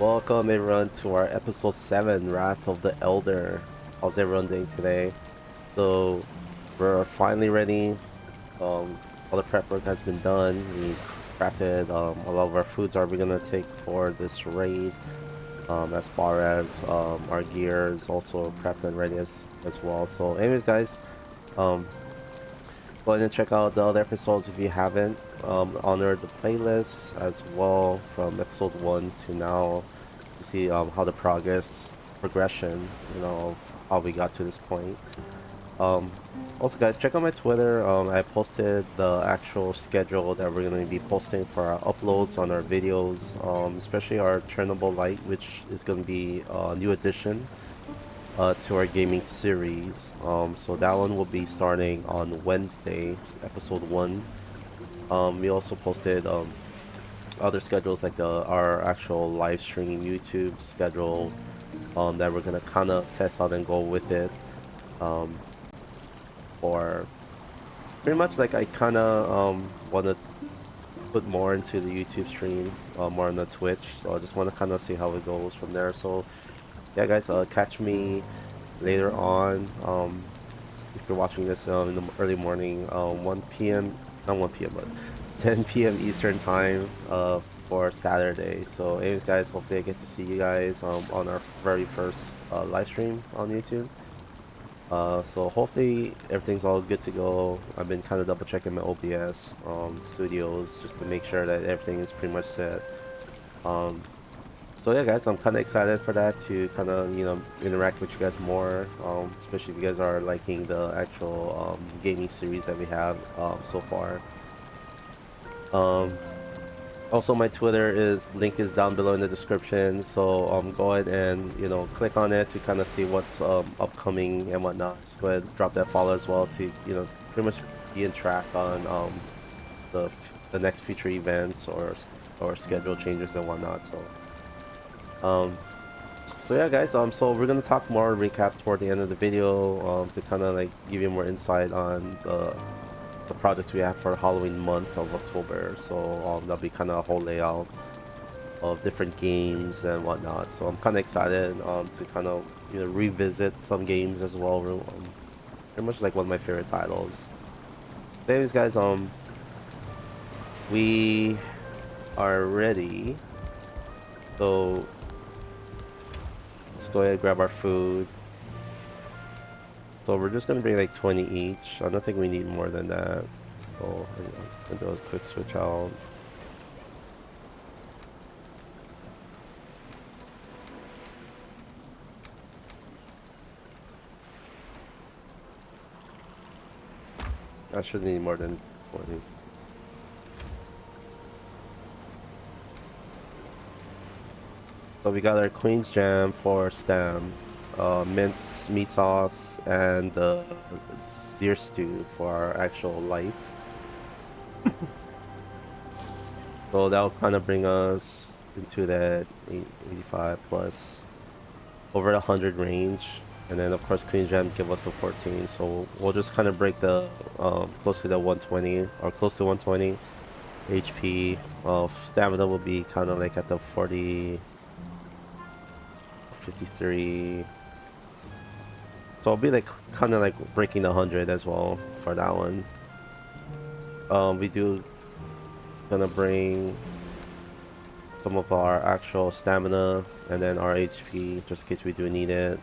Welcome everyone to our episode 7, Wrath of the Elder. How's everyone doing today? So we're finally ready. All the prep work has been done. We crafted a lot of our foods are we gonna take for this raid. As far as our gear is also prepped and ready as well. So anyways guys, um go ahead and check out the other episodes if you haven't. Honor the playlist as well from episode 1 to now to see how the progression, of how we got to this point. Um, Also, guys, check out my Twitter. I posted the actual schedule that we're going to be posting for our uploads on our videos, especially our Chernobyl Light, which is going to be a new addition to our gaming series. So that one will be starting on Wednesday, episode 1. We also posted other schedules like our actual live stream YouTube schedule that we're gonna kind of test out and go with it um, for pretty much like I kind of want to put more into the YouTube stream, more on the Twitch. So I just want to kind of see how it goes from there. So yeah, guys, catch me later on. If you're watching this in the early morning, 1 p.m. not 1 p.m. but 10 p.m. Eastern time for Saturday. So anyways guys, hopefully I get to see you guys on our very first live stream on YouTube. So hopefully everything's all good to go. I've been kind of double checking my OBS studios just to make sure that everything is pretty much set. Um, so yeah guys, I'm kind of excited for that, to kind of interact with you guys more, especially if you guys are liking the actual gaming series that we have so far. Also, my Twitter link is down below in the description, so go ahead and click on it to kind of see what's upcoming and whatnot. Just go ahead and drop that follow as well to pretty much be in track on the next future events or schedule changes and whatnot. Um, so yeah, guys. So we're gonna talk more recap toward the end of the video, to kind of like give you more insight on the projects we have for the Halloween month of October. So that'll be kind of a whole layout of different games and whatnot. So I'm kind of excited to kind of revisit some games as well. Pretty much like one of my favorite titles. Anyways, guys, we are ready. So let's go ahead and grab our food. So we're just gonna bring like 20 each. I don't think we need more than that. So I'm just gonna do a quick switch out. I should need more than 20. So we got our Queen's Jam for Stam, mint meat sauce, and the deer stew for our actual life. So that'll kind of bring us into that 85 plus over the 100 range. And then of course Queen's Jam give us the 14. So we'll just kind of break the close to the 120 or close to 120 HP. Stamina will be kind of like at the 40, 53. So I'll be like kind of like breaking the 100 as well for that one. We do gonna bring some of our actual stamina and then our HP just in case we do need it.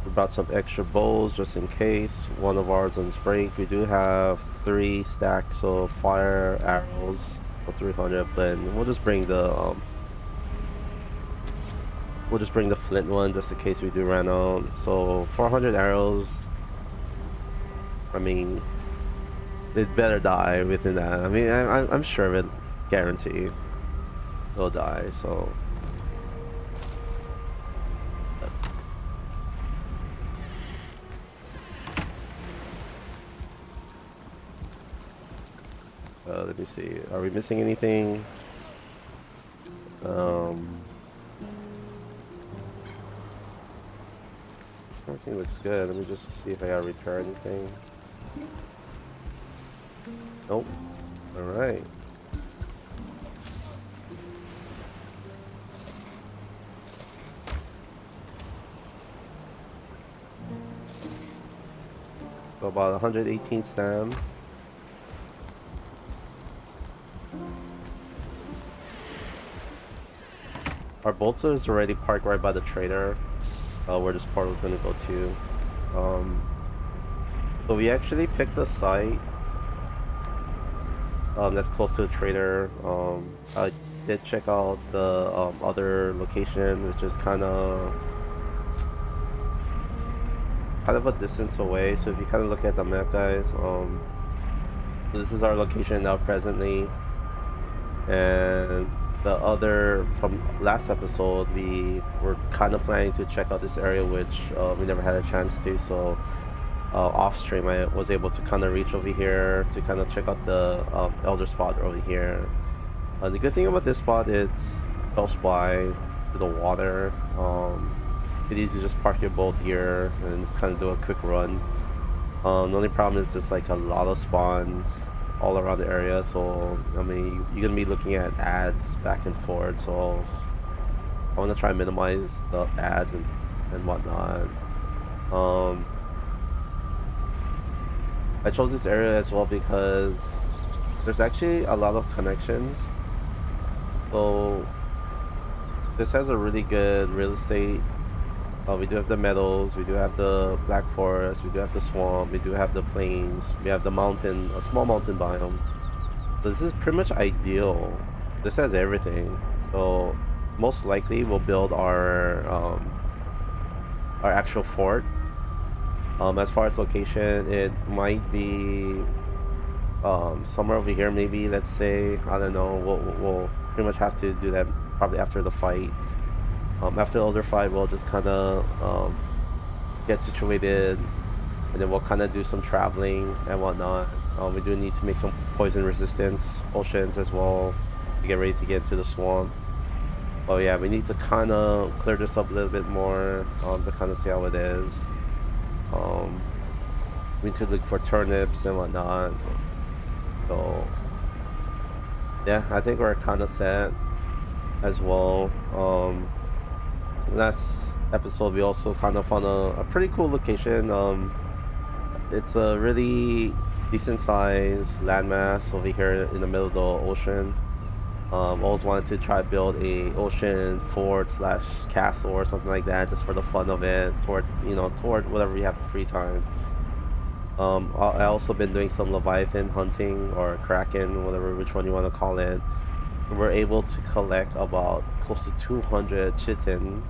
We brought some extra bowls just in case one of ours ones break. We do have 3 stacks of fire arrows for 300, but we'll just bring the flint one just in case we do run out. So 400 arrows. I mean, it better die within that. I mean, I'm sure of it, guarantee it'll die. So let me see. Are we missing anything? Everything looks good. Let me just see if I gotta repair anything. Nope. Alright. So about 118 stam. Our bolter is already parked right by the trader, where this portal is going to go to. So we actually picked a site that's close to the trader. I did check out the other location, which is kind of a distance away. So if you kind of look at the map, guys, this is our location now presently, and the other from last episode, we were kind of planning to check out this area, which we never had a chance to. So off stream, I was able to kind of reach over here to kind of check out the elder spot over here. The good thing about this spot, it's close by to the water. It's easy to just park your boat here and just kind of do a quick run. The only problem is there's like a lot of spawns all around the area, so I mean you're gonna be looking at ads back and forth, so I want to try and minimize the ads and whatnot. I chose this area as well because there's actually a lot of connections, so this has a really good real estate. We do have the meadows, we do have the black forest, we do have the swamp, we do have the plains, we have the mountain, a small mountain biome. So this is pretty much ideal. This has everything. So most likely we'll build our actual fort. As far as location, it might be somewhere over here, maybe. Let's say, I don't know. We'll pretty much have to do that probably after the fight. After the elder fight, we'll just kind of get situated, and then we'll kind of do some traveling and whatnot. We do need to make some poison resistance potions as well to get ready to get into the swamp. But yeah, we need to kind of clear this up a little bit more to kind of see how it is. We need to look for turnips and whatnot. So yeah, I think we're kind of set as well. Last episode we also kind of found a pretty cool location. It's a really decent sized landmass over here in the middle of the ocean. Always wanted to try to build a ocean fort slash castle or something like that, just for the fun of it, toward whatever you have free time. I also been doing some Leviathan hunting, or Kraken, whatever, which one you want to call it. We're able to collect about close to 200 chitin.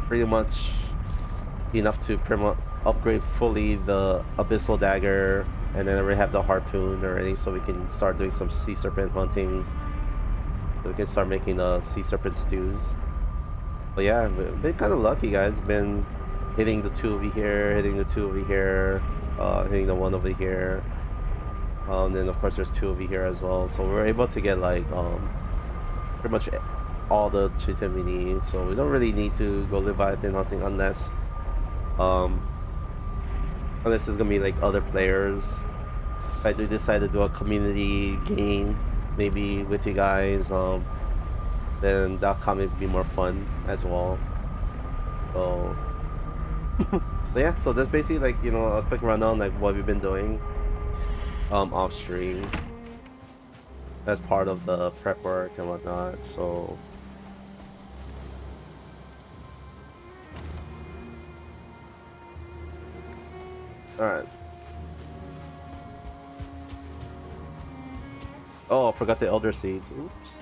Pretty much enough to upgrade fully the Abyssal Dagger, and then I already have the harpoon already, so we can start doing some sea serpent huntings. So we can start making the sea serpent stews. But yeah, we've been kind of lucky, guys. Been hitting the two over here, hitting the two over here, hitting the one over here. Then of course there's two over here as well. So we're able to get like pretty much all the chitin we need. So we don't really need to go Leviathan hunting unless it's gonna be like other players. If I do decide to do a community game maybe with you guys, then that'll kind of be more fun as well. So so yeah, so that's basically like, you know, a quick rundown like what we've been doing off stream as part of the prep work and whatnot. So alright. Oh, I forgot the elder seeds. Oops.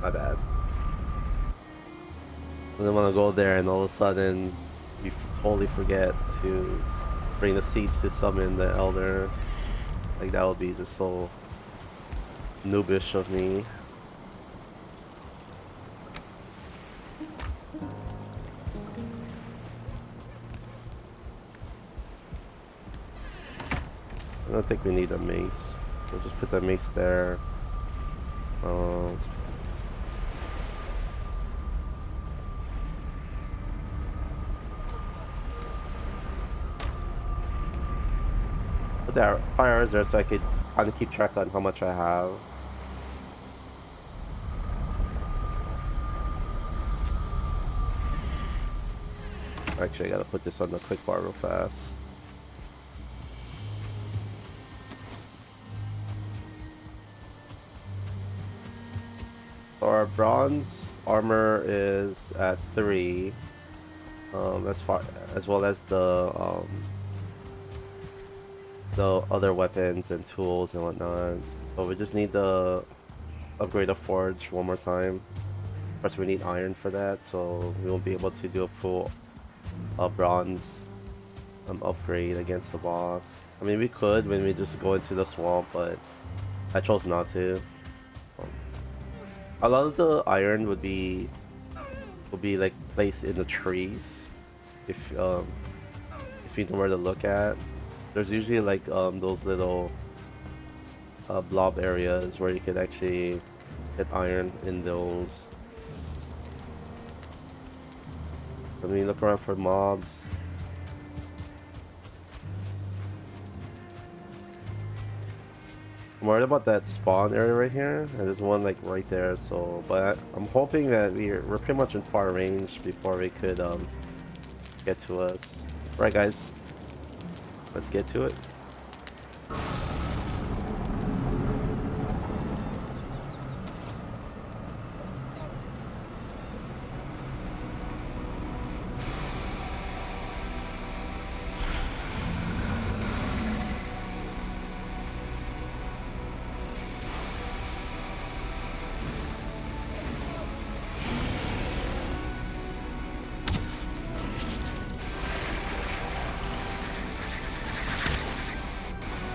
My bad. I didn't want to go there and all of a sudden we totally forget to bring the seeds to summon the elder. Like, that would be just so noobish of me. I don't think we need a mace. We'll just put the mace there. Let's put that fire arrows there so I could kind of keep track on how much I have. Actually, I gotta put this on the quick bar real fast. So our bronze armor is at 3, as well as the other weapons and tools and whatnot. So we just need to upgrade the forge one more time. First, we need iron for that, so we won't be able to do a full bronze upgrade against the boss. I mean, we could when we just go into the swamp, but I chose not to. A lot of the iron would be like placed in the trees, if you know where to look at. There's usually like those little blob areas where you could actually get iron in those. Let me look around for mobs. I'm worried about that spawn area right here, and there's one like right there. So, but I'm hoping that we're pretty much in far range before we could get to us. Right, guys, let's get to it.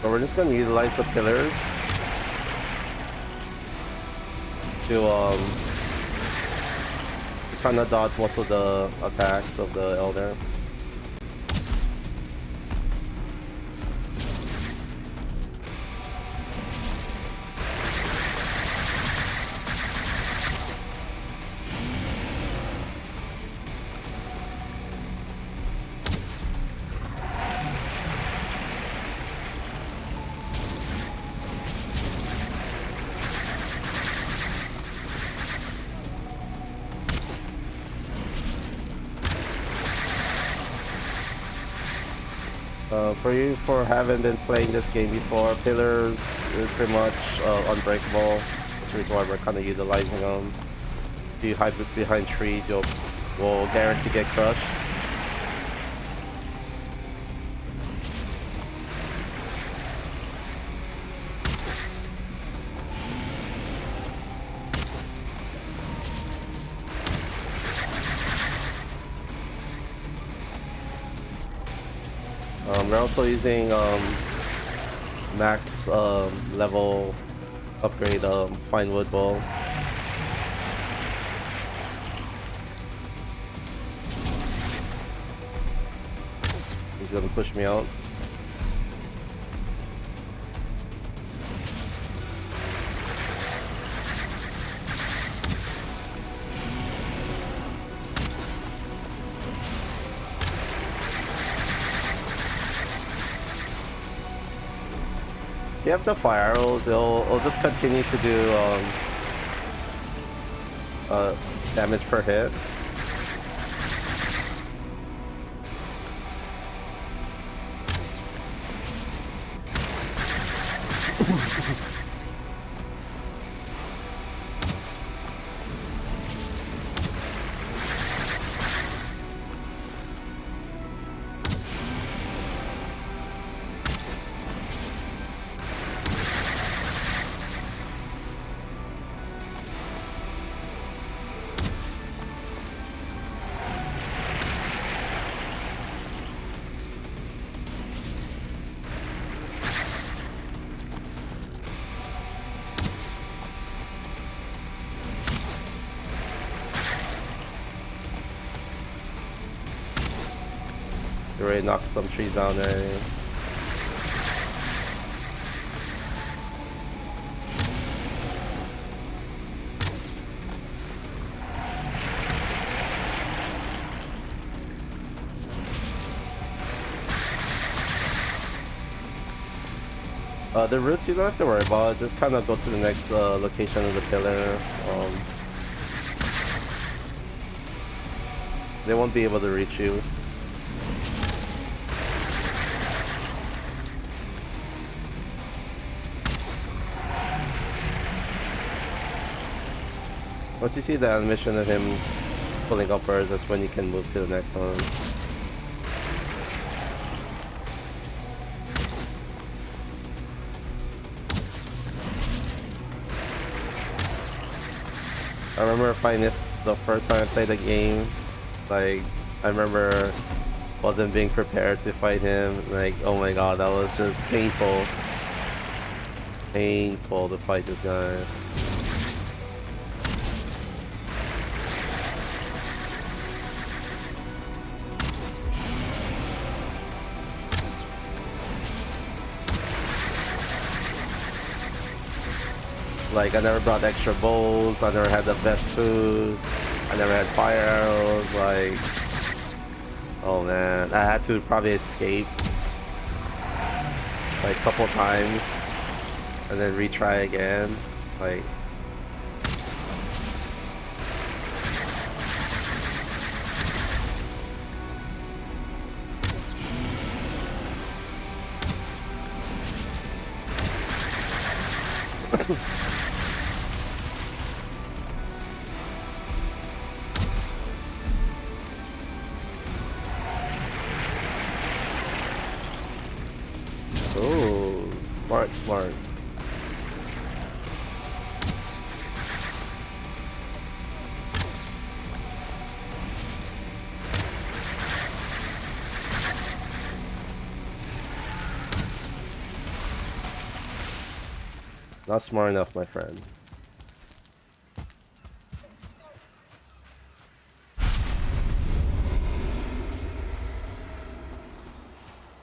So we're just gonna utilize the pillars to kind of dodge most of the attacks of the Elder. For you for having been playing this game before, pillars is pretty much unbreakable. That's the reason why we're kind of utilizing them. If you hide behind trees, you'll guarantee get crushed. We're also using max level upgrade fine wood bow. He's gonna push me out. You have the fire arrows, it'll just continue to do damage per hit. You already knocked some trees down there. The routes you don't have to worry about. Just kind of go to the next location of the pillar. They won't be able to reach you. Once you see the animation of him pulling upwards, that's when you can move to the next one. I remember finding this the first time I played the game. Like, I remember wasn't being prepared to fight him. Like, oh my god, that was just painful. Painful to fight this guy. Like, I never brought extra bowls, I never had the best food, I never had fire arrows, like... Oh man, I had to probably escape like a couple times and then retry again, like... Oh, smart, smart. Not smart enough, my friend.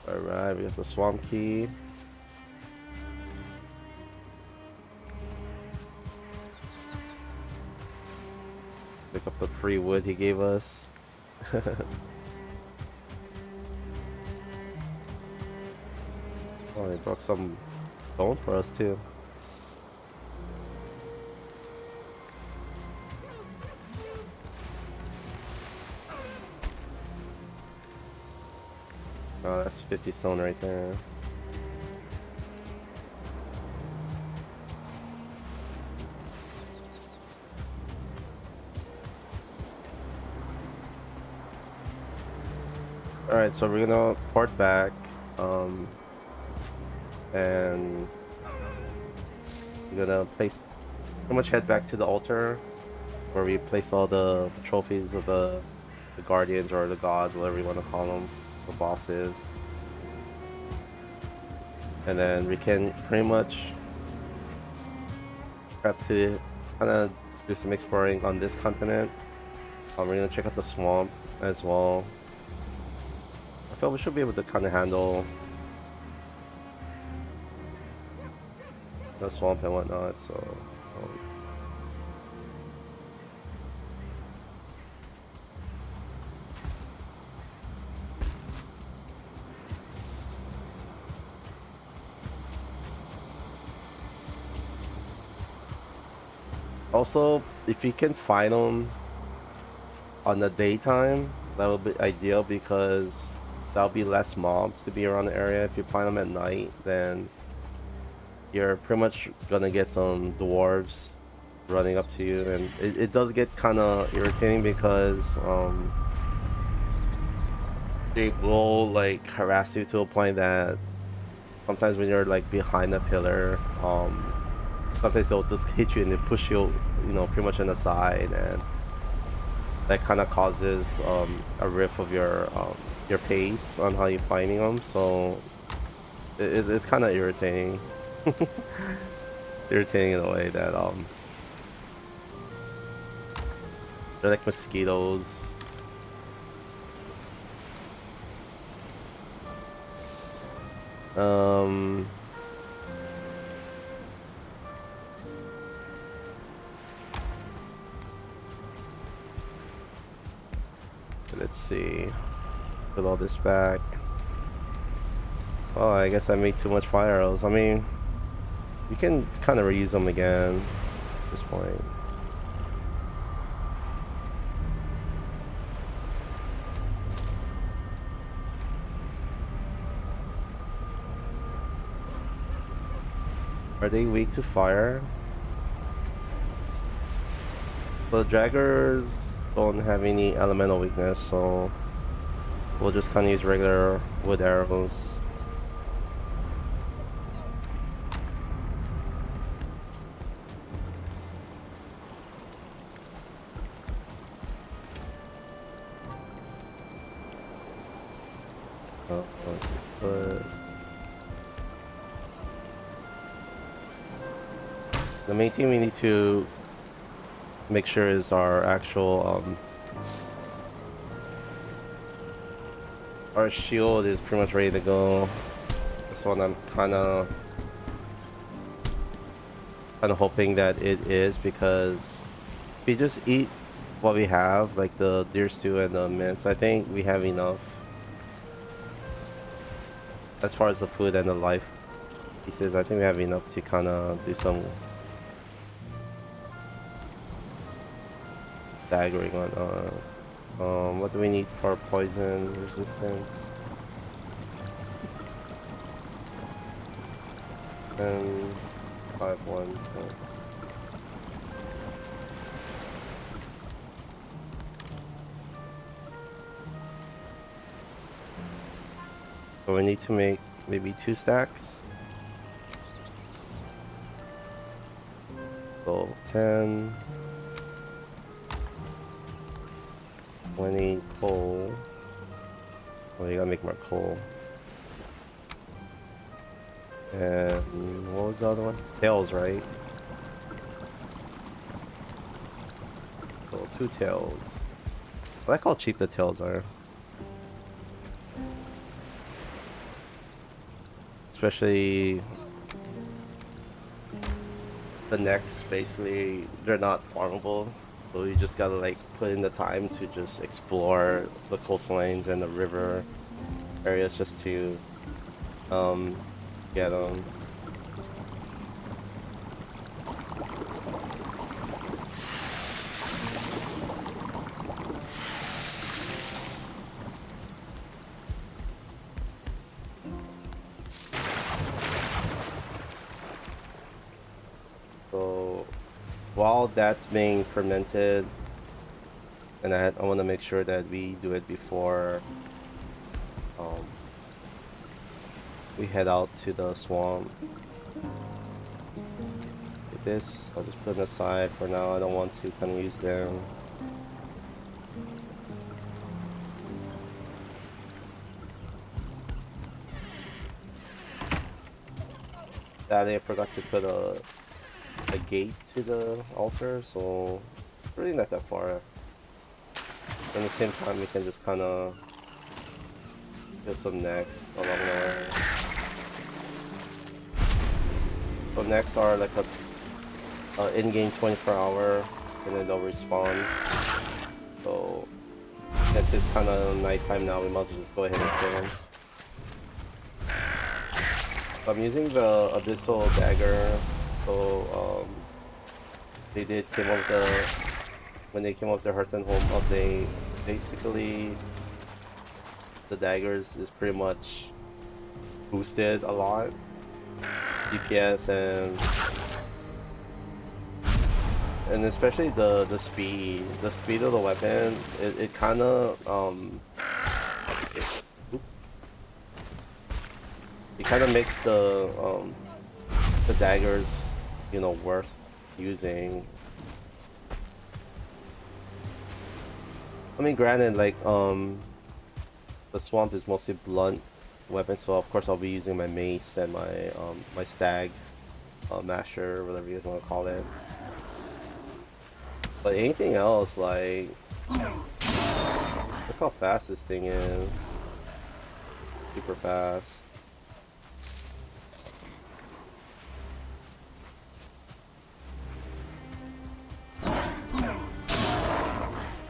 Alright, we got the swamp key. Pick up the free wood he gave us. Oh, they brought some bone for us too. Oh, that's 50 stone right there. Alright, so we're gonna port back, and we're gonna pretty much head back to the altar where we place all the trophies of the guardians or the gods, whatever you want to call them, the bosses. And then we can pretty much prep to kind of do some exploring on this continent. We're gonna check out the swamp as well. I feel we should be able to kind of handle the swamp and whatnot, so also, if you can find them on the daytime, that would be ideal, because there'll be less mobs to be around the area. If you find them at night, then you're pretty much gonna get some dwarves running up to you, and it does get kind of irritating because they will like harass you to a point that sometimes when you're like behind a pillar, sometimes they'll just hit you and they push you, you know, pretty much on the side, and that kind of causes a riff of your pace on how you're fighting them. So it's kind of irritating. Irritating in a way that they're like mosquitoes. Let's see. Put all this back. Oh, I guess I made too much fire arrows. I mean, You can kind of reuse them again at this point. Are they weak to fire? The draggers don't have any elemental weakness, so we'll just kind of use regular wood arrows. Let's put... The main thing we need to make sure is our actual our shield is pretty much ready to go. That's what I'm kind of hoping that it is, because if we just eat what we have, like the deer stew and the mince, I think we have enough as far as the food and the life pieces. I think we have enough to kind of do some daggering on. What do we need for poison resistance? And 5-1. So we need to make maybe 2 stacks. So 10, 20 coal. Oh, you gotta make more coal. And what was the other one? Tails, right? So 2 tails. I like how cheap the tails are. Especially the necks, basically, they're not farmable. So you just gotta like put in the time to just explore the coastlines and the river areas just to get them. So while that's being fermented, and I want to make sure that we do it before we head out to the swamp. With this, I'll just put them aside for now. I don't want to kind of use them. I forgot to put a gate to the altar, so it's really not that far. At the same time, we can just kind of do some necks along the way. So necks are like a in-game 24-hour, and then they'll respawn. So since it's kind of nighttime now, we might as well just go ahead and kill them. So I'm using the Abyssal Dagger. So they did came up when they came up with the Hearth and Home update, basically the daggers is pretty much boosted a lot. DPS and especially the speed of the weapon, it kind of it kind of makes the daggers, you know, worth using. I mean, granted, like the swamp is mostly blunt weapon, so of course I'll be using my mace and my my stag masher, whatever you guys want to call it. But anything else, like, look how fast this thing is. Super fast.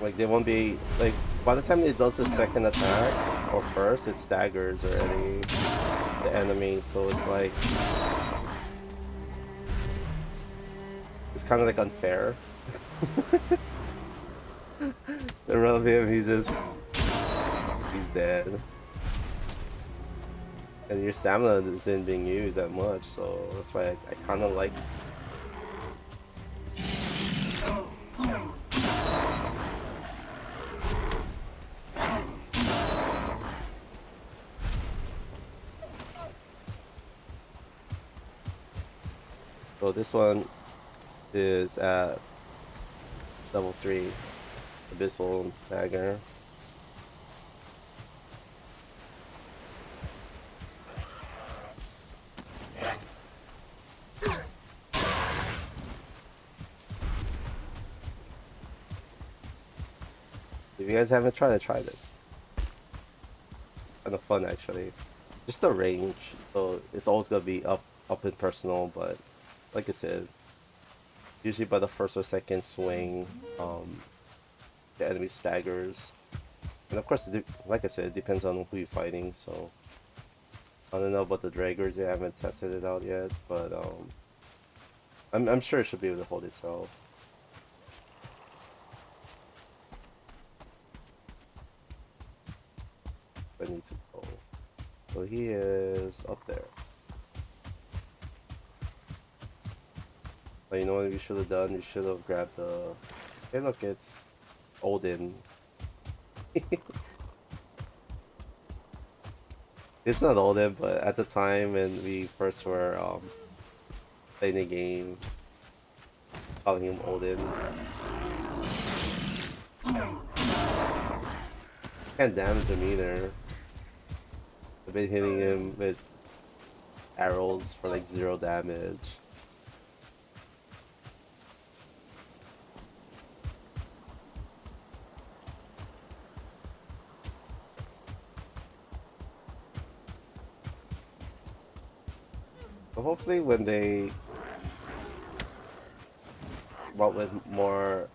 Like, they won't be, like, by the time it does the second attack, or first, it staggers already the enemy, so it's like, It's kind of like unfair. In front of him, he's dead. And your stamina isn't being used that much, so that's why I kind of like. So this one is at level 3, Abyssal Dagger. If you guys haven't tried it, try this. Kind of fun actually. Just the range, so it's always gonna be up in personal, but like I said, usually by the first or second swing, the enemy staggers. And of course, like I said, it depends on who you're fighting, so I don't know about the draggers, I haven't tested it out yet, but I'm sure it should be able to hold itself. I need to go. So he is up there. But you know what you should have done? You should have grabbed the... Hey look, it's Odin. It's not Odin, but at the time when we first were playing the game, calling him Odin. Can't damage him either. I've been hitting him with arrows for like 0 damage. So hopefully when they come out with more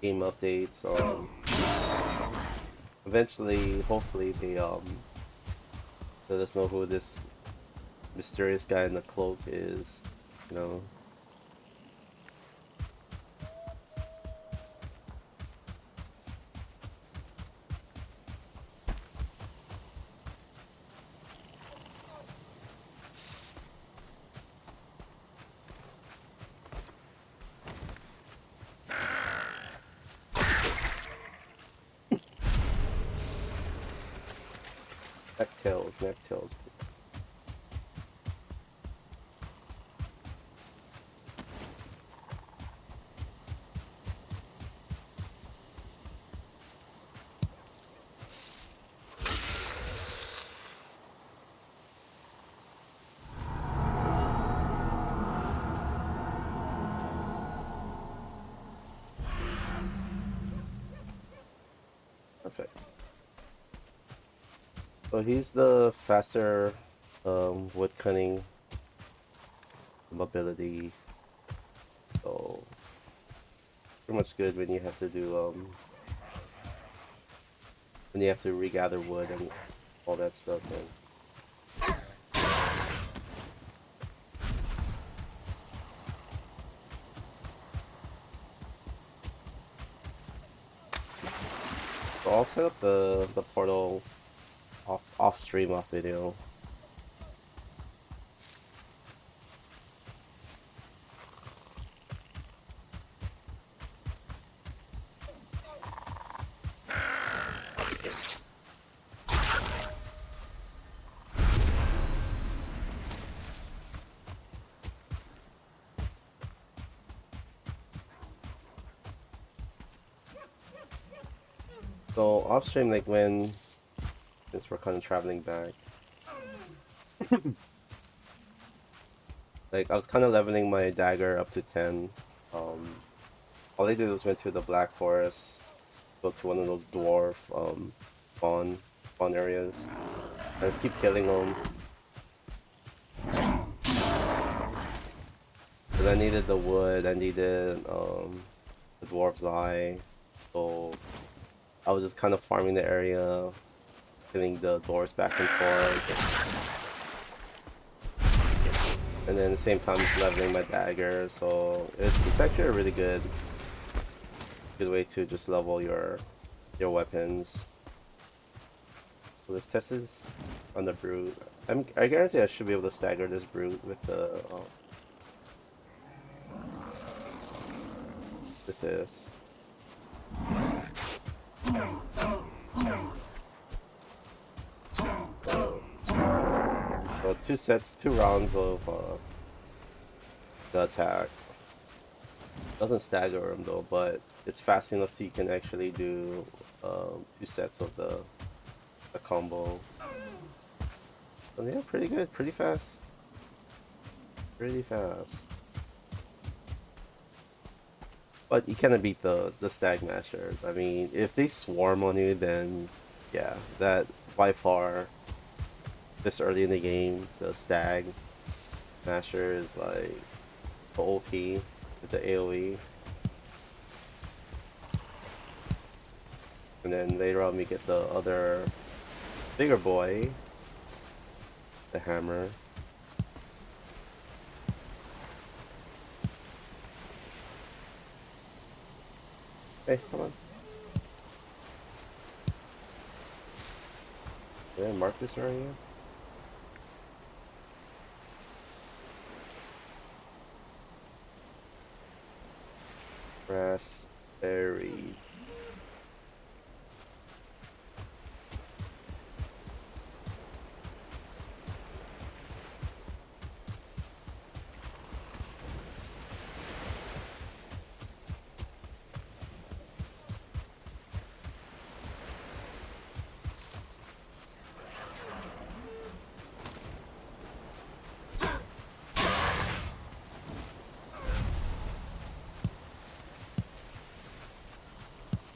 game updates, eventually, hopefully they let us know who this mysterious guy in the cloak is, you know. Necktails. Perfect. So he's the faster wood cutting mobility. So pretty much good when you have to do when you have to regather wood and all that stuff. And so I'll set up the portal off stream, off video. So off stream, like when, since we're kind of traveling back, like I was kind of leveling my dagger up to 10. All I did was went to the Black Forest, go to one of those dwarf spawn areas. I just keep killing them. But I needed the wood, I needed the dwarf's eye, so I was just kind of farming the area, killing the doors back and forth. And and then at the same time it's leveling my dagger, so it's actually a really good way to just level your weapons. So let's test this on the brute. I guarantee I should be able to stagger this brute with the with this. So 2 rounds of the attack. Doesn't stagger him though, but it's fast enough so you can actually do 2 sets of the combo. So yeah, pretty good, pretty fast. Pretty fast. But you cannot beat the stag mashers. I mean, if they swarm on you, then yeah, that by far this early in the game, the stag masher is like the OP with the AoE. And then later on we get the other bigger boy, the hammer. Hey, come on. Did I mark this area? Raspberry.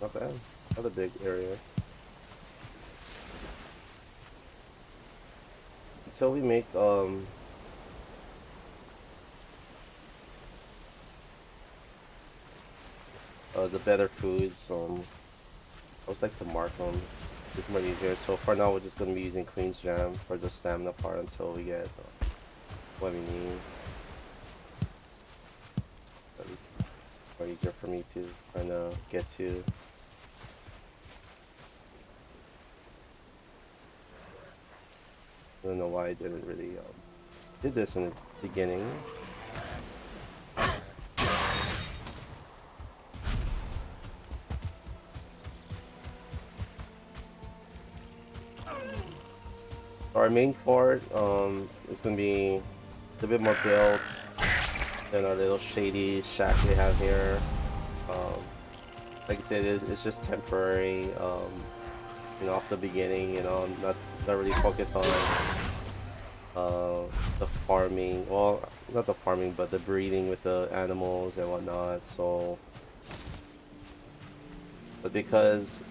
Not bad. Not a big area. Until we make the better foods, I would like to mark them. It's more easier. So for now, we're just gonna be using Queen's Jam for the stamina part until we get what we need. At least more easier for me to kind of get to. I don't know why I didn't really did this in the beginning. Our main fort is gonna be a bit more built than our little shady shack we have here. Like I said, it's just temporary. You know, off the beginning, you know, not really focused on the farming. Well, not the farming, but the breeding with the animals and whatnot. So, but because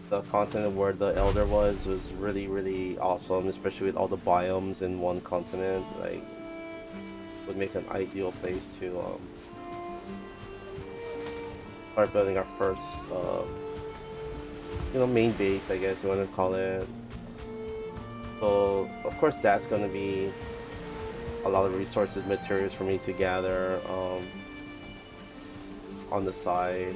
the continent where the Elder was really awesome, especially with all the biomes in one continent, like would make an ideal place to start building our first you know, main base, I guess you want to call it. So of course that's going to be a lot of resources, materials for me to gather on the side.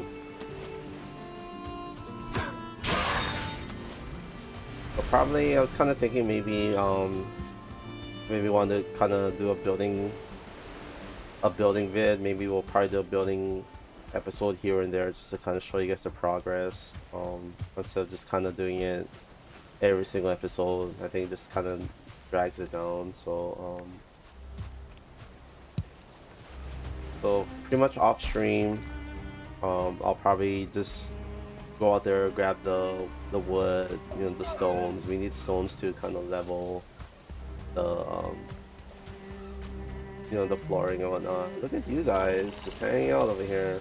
But probably I was kind of thinking maybe maybe want to kind of do a building vid. Maybe we'll probably do a building episode here and there just to kind of show you guys the progress instead of just kind of doing it every single episode. I think it just kind of drags it down. So so pretty much off stream I'll probably just go out there, grab the wood, you know, the stones. We need stones to kind of level the you know, the flooring and whatnot. Look at you guys just hanging out over here.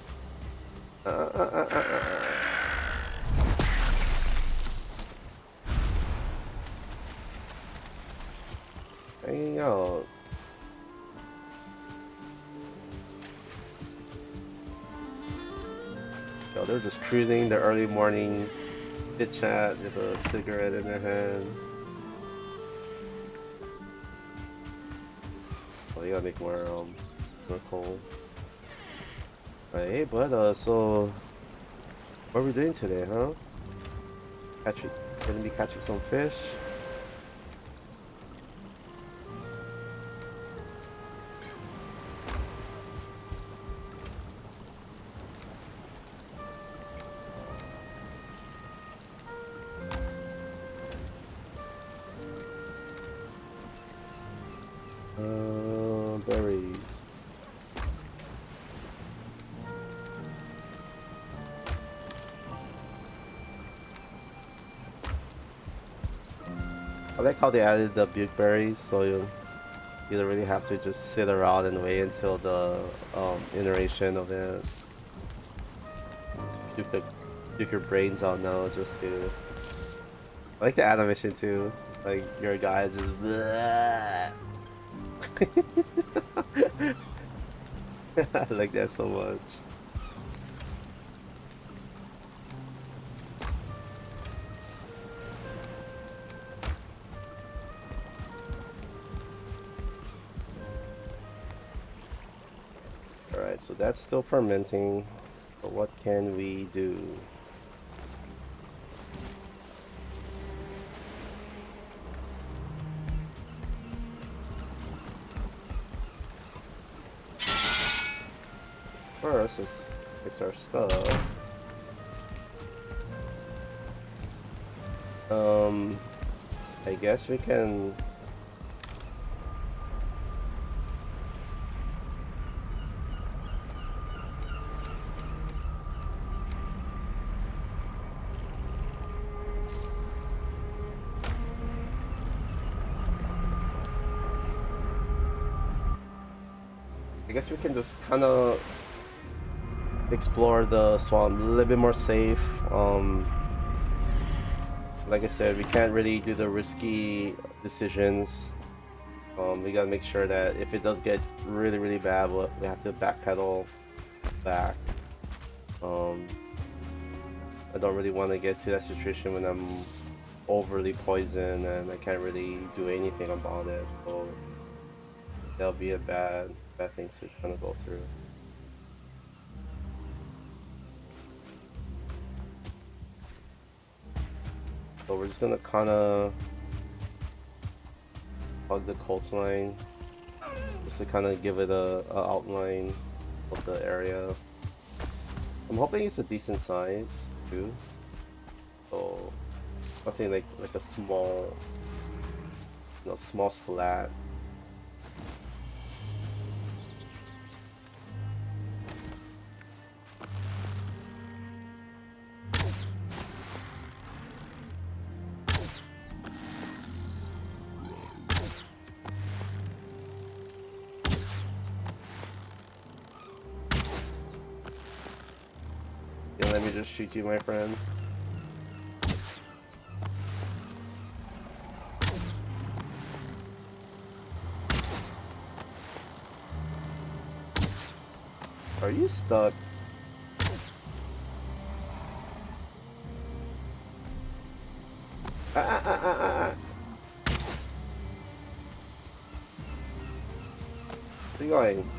Hanging out. Yo, they're just cruising their early morning chit chat with a cigarette in their hand. Oh, you gotta make more coal. Right, hey bud, so what are we doing today, huh? Gonna be catching some fish. Berries. I like how they added the buke berries, so you don't really have to just sit around and wait until the iteration of it. Just puke your brains out now just to. I like the animation too. Like your guy is just. Bleh. I like that so much. Alright, so that's still fermenting. But what can we do? First, let's fix our stuff. I guess we can. I guess we can just kind of explore the swamp a little bit more safe. Like I said, we can't really do the risky decisions. We gotta make sure that if it does get really, really bad, we have to backpedal back. I don't really want to get to that situation when I'm overly poisoned and I can't really do anything about it. So that'll be a bad thing to kind of go through. So we're just gonna kind of hug the coastline just to kind of give it a outline of the area. I'm hoping it's a decent size too, so nothing like a small, small splat. Let me just shoot you, my friend. Are you stuck? Where are you going?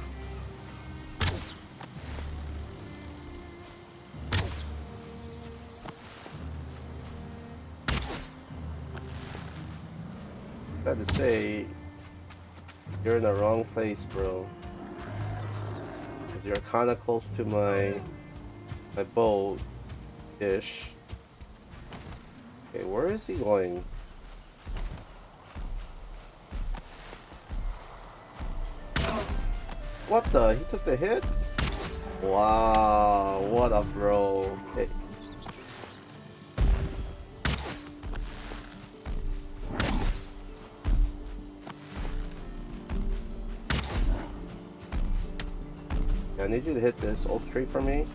I had to say, you're in the wrong place, bro. Because you're kind of close to my boat-ish. Okay, where is he going? What the? He took the hit? Wow, what a bro. Hey. I need you to hit this oak tree for me,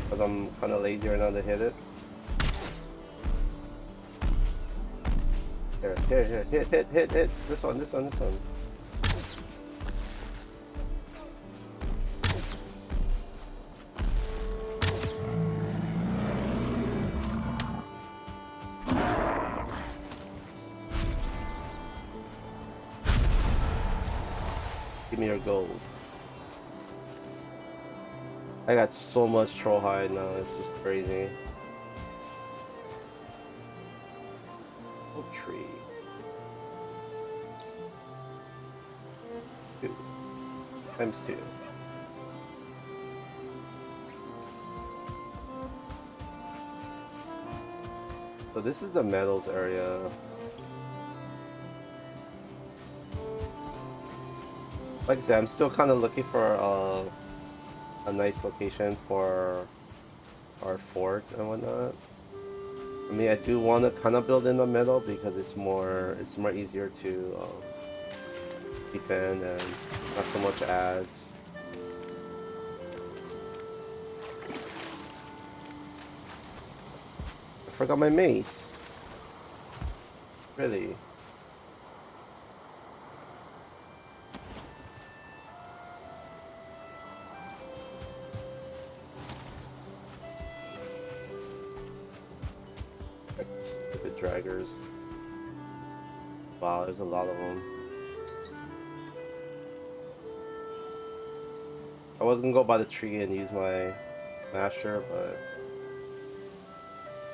because I'm kind of lazy right now to hit it. Here, hit. This one. Give me your gold. I got so much troll hide now, it's just crazy. Oak tree. 2 times 2. So this is the metals area. Like I said, I'm still kind of looking for a nice location for our fort and whatnot. I mean, I do want to kind of build in the middle because it's more easier to defend and not so much ads. I forgot my mace. Really? Stupid draggers. Wow, there's a lot of them. I was gonna go by the tree and use my masher, but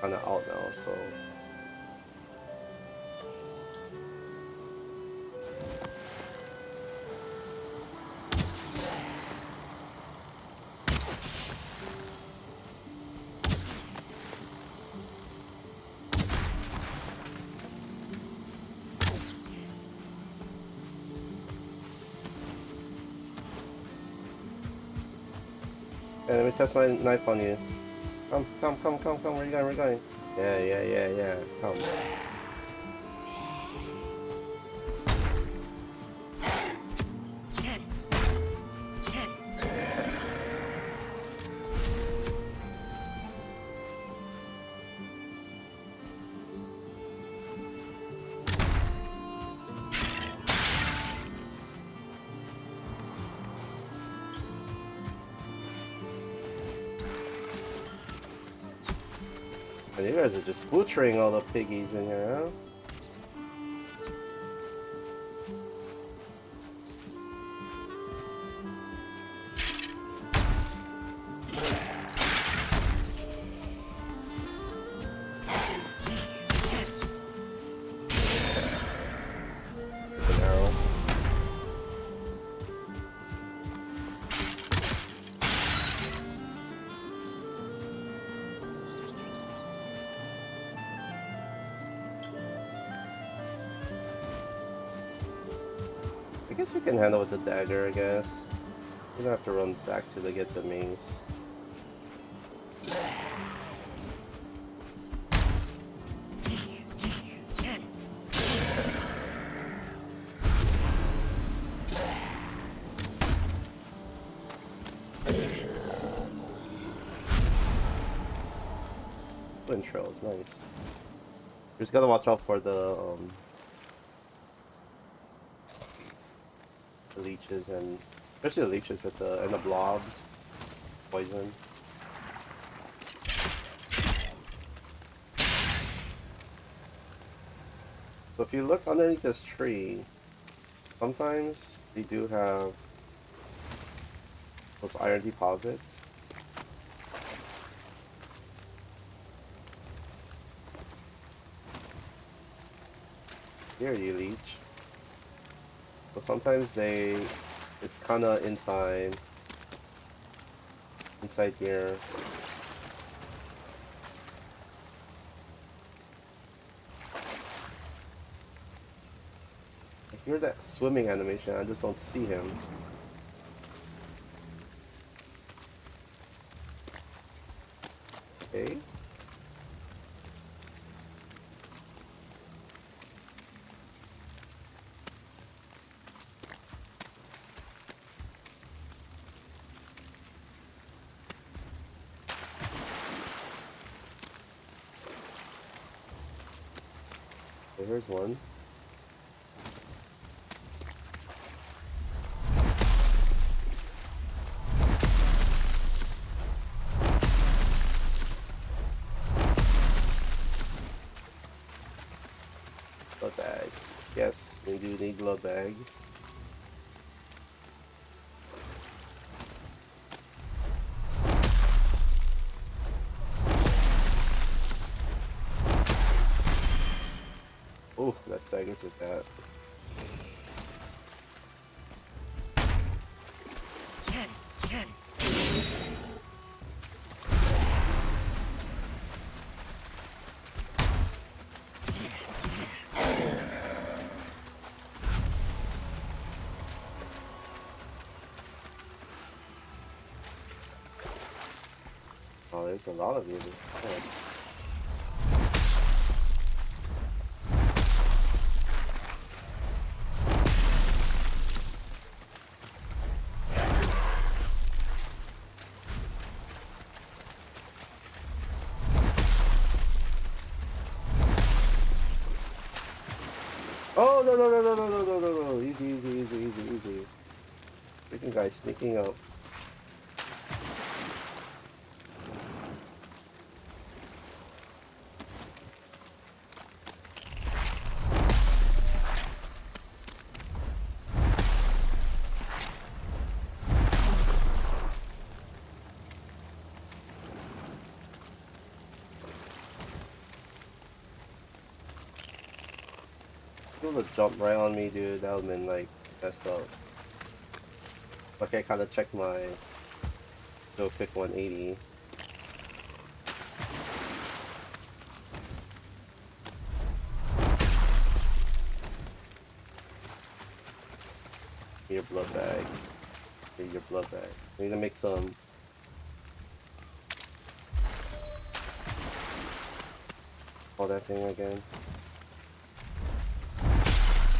kind of out now, so. Hey, let me test my knife on you. Come, where you going, where you going? Yeah, come. And you guys are just butchering all the piggies in here, huh? An arrow. I guess we can handle with the dagger, I guess. We don't have to run back to get the mace. Twin trails, nice. We just gotta watch out for the leeches, and especially the leeches with the blobs poison. So if you look underneath this tree, sometimes they do have those iron deposits. Here, you leech. So sometimes it's kind of inside here. I hear that swimming animation, I just don't see him. Okay. Okay, here's one. Blood bags. Yes, we do need blood bags. dragons with that. Oh, there's a lot of you. Oh. Oh, no, no, no, no, no, no, no, no, no. Easy, easy, easy, easy, easy. Freaking guy sneaking up. He would have jumped right on me, dude. That would have been like messed up. Okay, I kind of checked my go pick 180. Your blood bags. Need your blood bag. I need to make some. Call that thing again.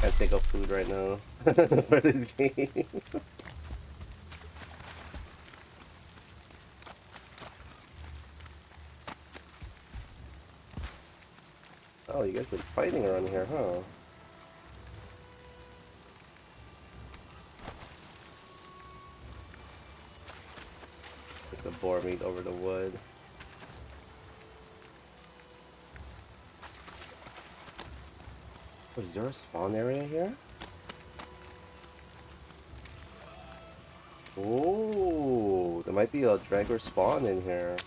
Can't think of food right now. For this game. Oh, you guys been fighting around here, huh? Get the boar meat over the wood. Oh, is there a spawn area here? Oh, there might be a dragger spawn in here.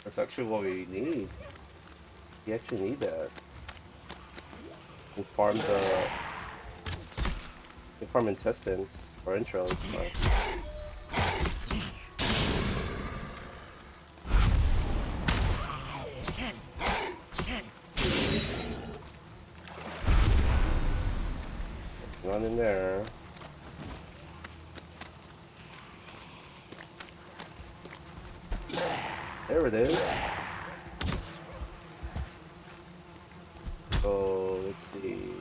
That's actually what we need. We actually need that. We farm intestines or intros. But... It's not in there. There it is. So let's see.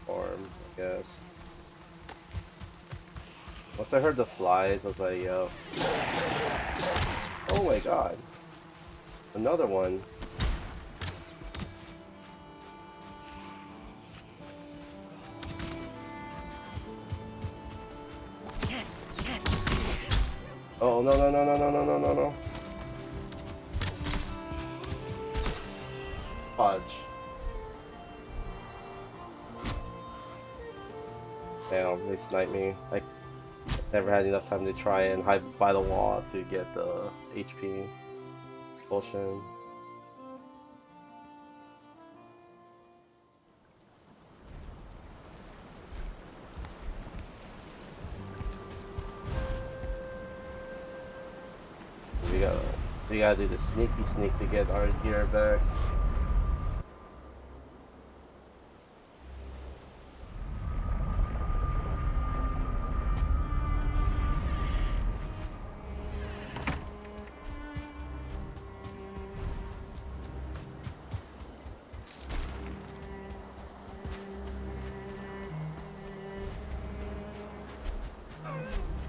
Farm, I guess. Once I heard the flies, I was like, yo. Oh my god. Another one. Oh, no, no, no, no, no, no, no, no, no. Fudge. Damn, they sniped me. I never had enough time to try and hide by the wall to get the HP potion. We gotta do the sneaky sneak to get our gear back.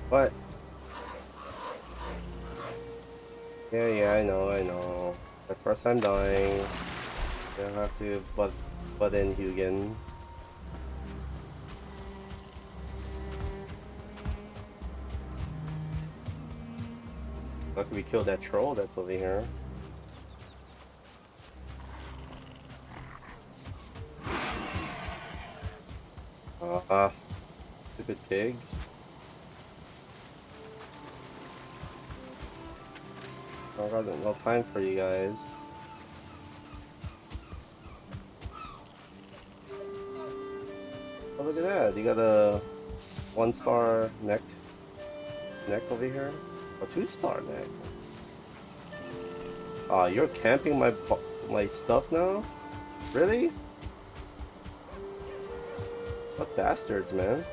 What? Yeah, I know. My first time dying. I don't have to butt in Hugin. Lucky we killed that troll that's over here. Stupid pigs. I got no time for you guys. Oh, look at that. You got a 1-star neck over here. A 2-star neck. Ah, you're camping my stuff now? Really? What bastards, man.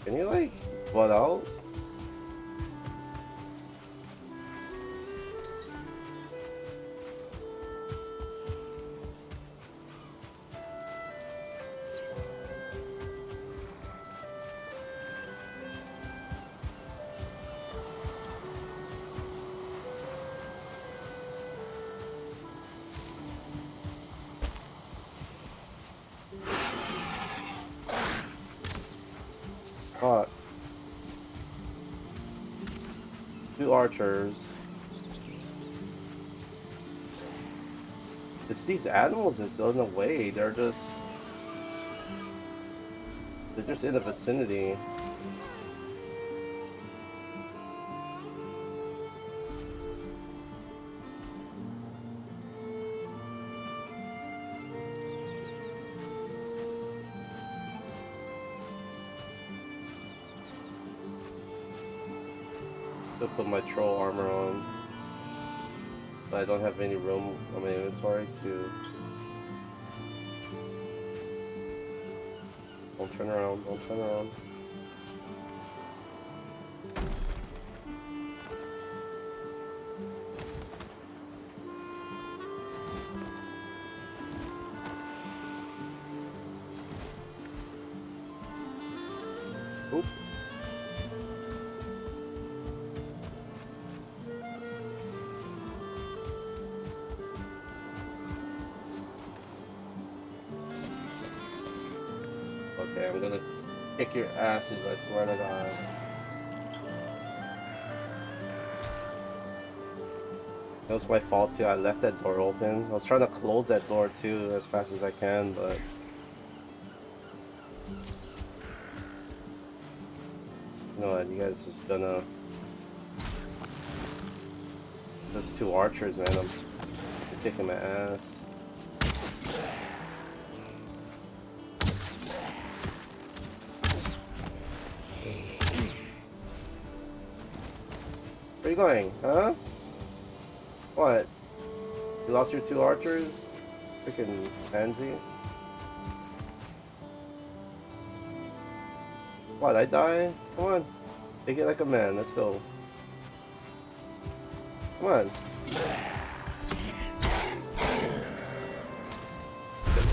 Can you, like, butt out? Fuck. 2 archers. It's these animals that's in the way. They're just in the vicinity. I'll put my troll armor on. But I don't have any room on my inventory to... Don't turn around, don't turn around. Oop. Okay, I'm gonna kick your asses, I swear to God. It was my fault too, I left that door open. I was trying to close that door too as fast as I can, but... You know what, you guys just gonna... Those 2 archers, man, I'm kicking my ass. Where are you going, huh? What? You lost your 2 archers? Freaking pansy. What, I die? Come on. Take it like a man, let's go. Come on. Get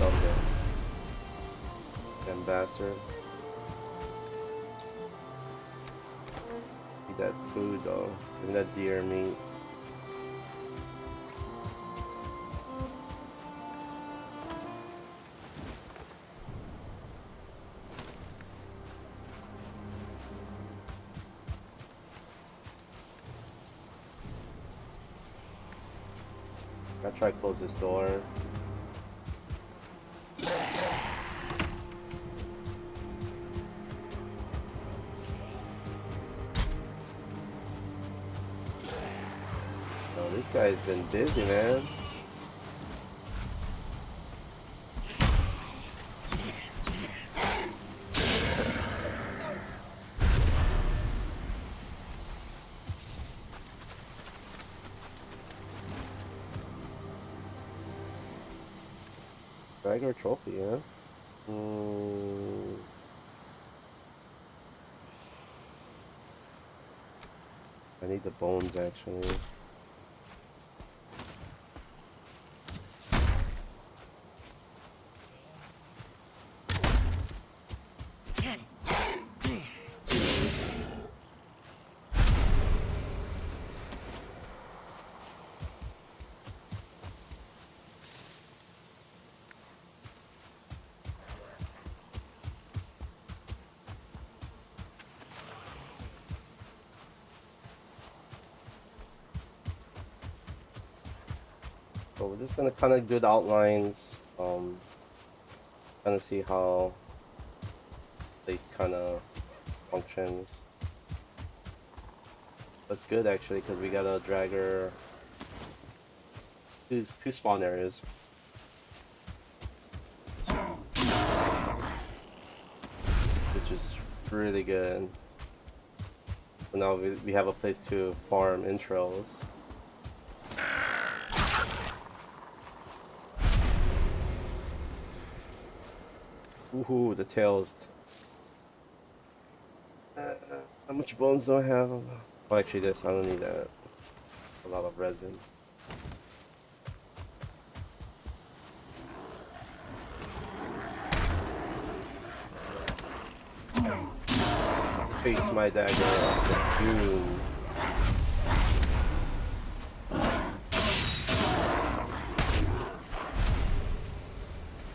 up there. Damn bastard. Eat that food though. Give me that deer meat. I'll try to close this door. Oh, this guy's been busy, man. Dagger trophy, huh? I need the bones, actually. So we're just gonna kind of do the outlines, kind of see how place kind of functions. That's good actually, because we got a dragger. Two spawn areas. Which is really good. So now we have a place to farm intros. Ooh, the tails. How much bones do I have? Oh, actually, this, I don't need that. A lot of resin. Face my dagger off the dune.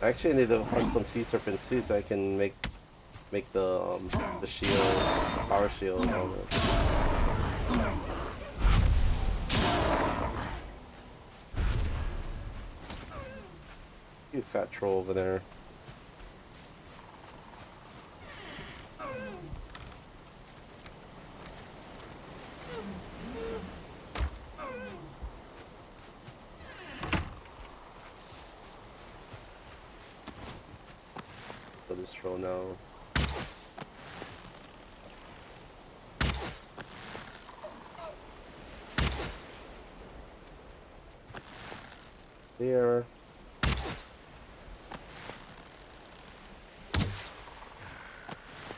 I actually need to hunt some sea serpents too, so I can make the shield, the power shield on it. You fat troll over there. So this troll now. There.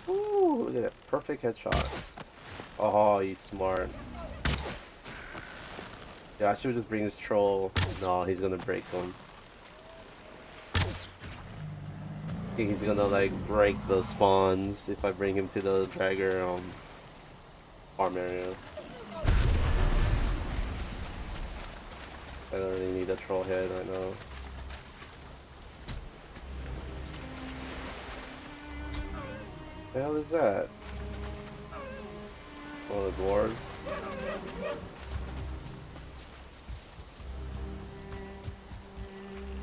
Ooh, look at that perfect headshot. Oh, he's smart. Yeah, I should just bring this troll. No, he's gonna break them. I think he's gonna like break the spawns if I bring him to the dragger farm area. I don't really need a troll head right now. The hell is that? One of the dwarves.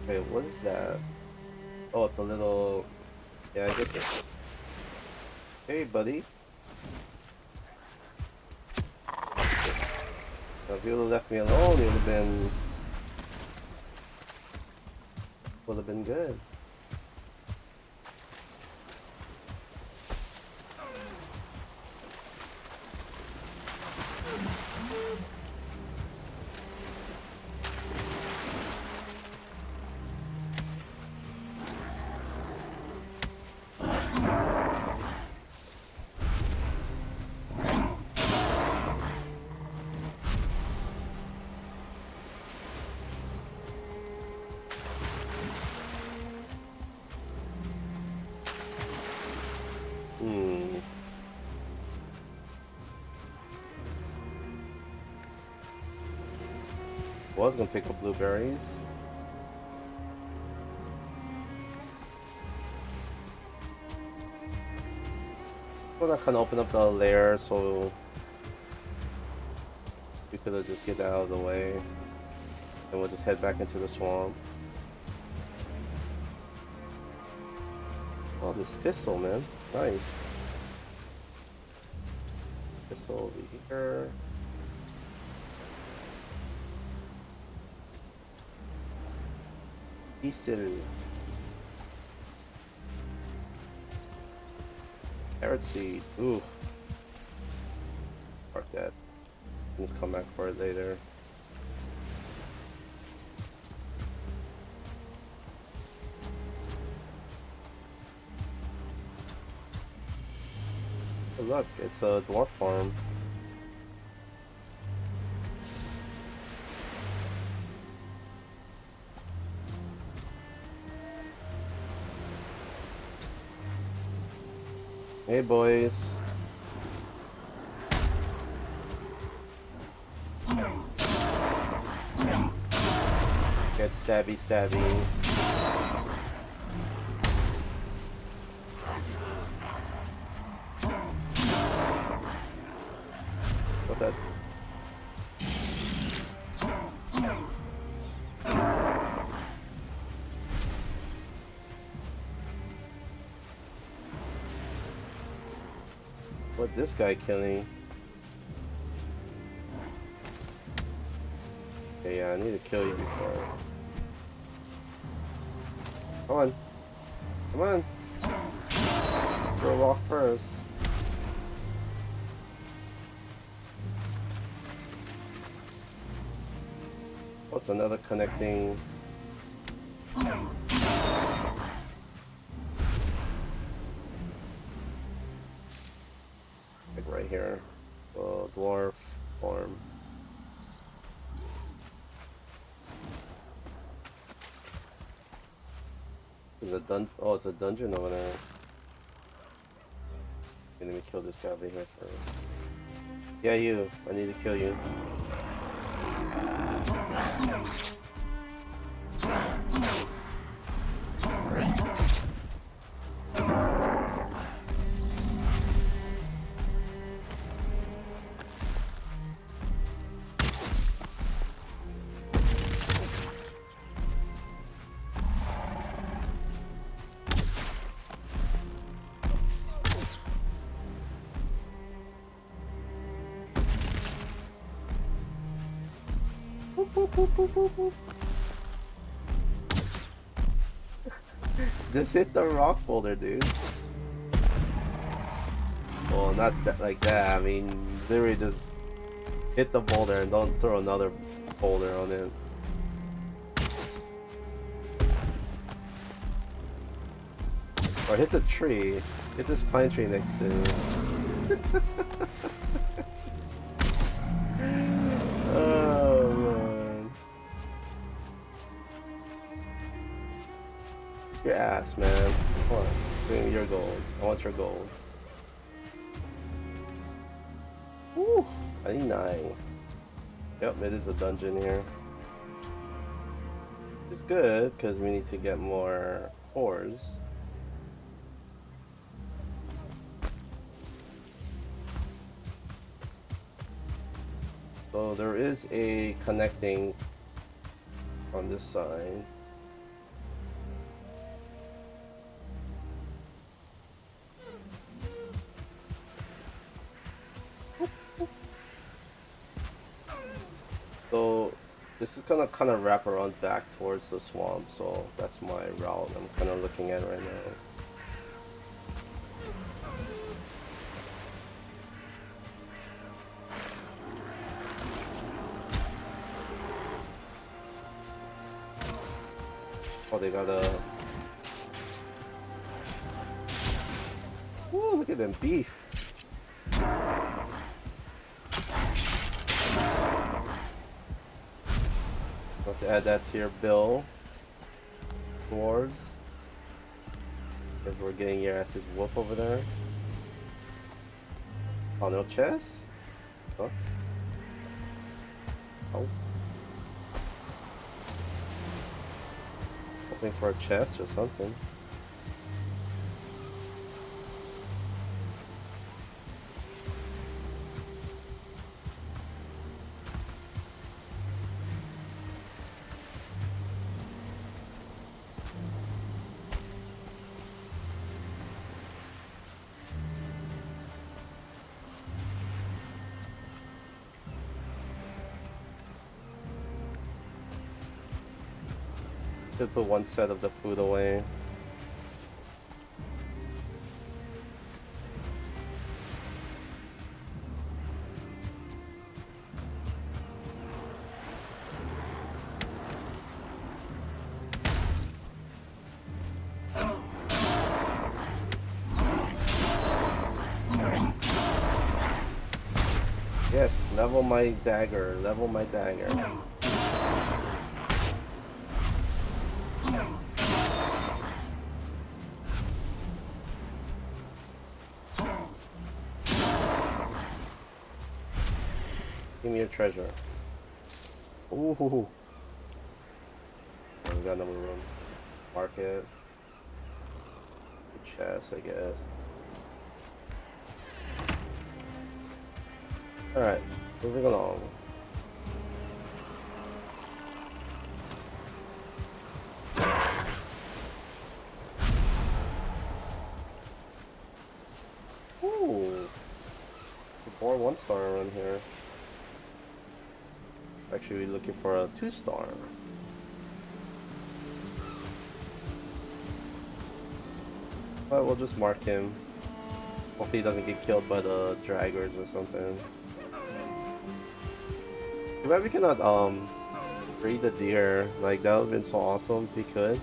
Wait, what is that? Oh, it's a little... Yeah, I get it. Hey, buddy. Now, if you would have left me alone, it would have been good. Was gonna pick up blueberries. Well, that kind of open up the lair, so we could have just get that out of the way, and we'll just head back into the swamp. Oh, this thistle, man, nice. Thistle over here. Thistle. Carrot seed. Ooh. Park that. Just come back for it later. Oh, look, it's a dwarf farm. Hey boys. Get stabby stabby. What that? What this guy killing? Okay, yeah, I need to kill you before. Come on. Come on. Throw a rock first. What's another connecting? Like right here. Dwarf form. Is a oh, it's a dungeon over there. Okay, let me kill this guy over here first. Yeah, you. I need to kill you. Just hit the rock boulder, dude. Well, not that, like that. I mean, literally just hit the boulder and don't throw another boulder on it. Or hit the tree. Hit this pine tree next to it. Oh, man. Your ass, man. Come on. Bring me your gold. I want your gold. Woo! I need 9. Yep, it is a dungeon here. It's good, because we need to get more ores. So there is a connecting on this side. So this is gonna kind of wrap around back towards the swamp, so that's my route I'm kind of looking at right now. Oh, they got a... Ooh, look at them beef. Have to add that to your bill. Dwarves. Because we're getting your asses whoop over there. Oh, no chest? What? Oh. Hoping for a chest or something. Should put one set of the food away. Yes, level my dagger, level my dagger. Give me your treasure. Ooh. Oh, we got another room. Market. Chest, I guess. Alright, moving along. Ooh. More 1-star run here. Actually, we're looking for a 2-star. But we'll just mark him. Hopefully he doesn't get killed by the draggers or something. Too bad we cannot breed the deer. Like that would have been so awesome if we could.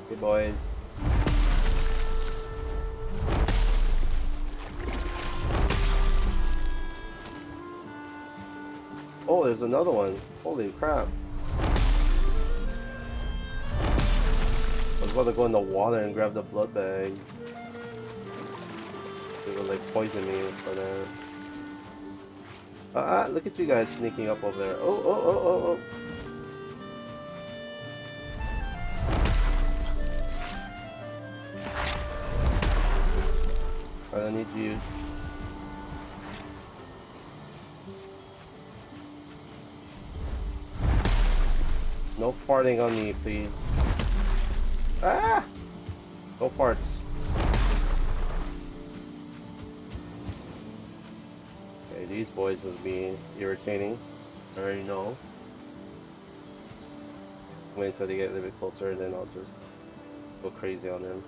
Hey boys. Oh, there's another one. Holy crap. I was about to go in the water and grab the blood bags. They would like poison me for that. Look at you guys sneaking up over there. Oh. I don't need you. No farting on me, please. Ah! No farts. Okay, these boys will be irritating. I already know. Wait until they get a little bit closer, and then I'll just go crazy on them.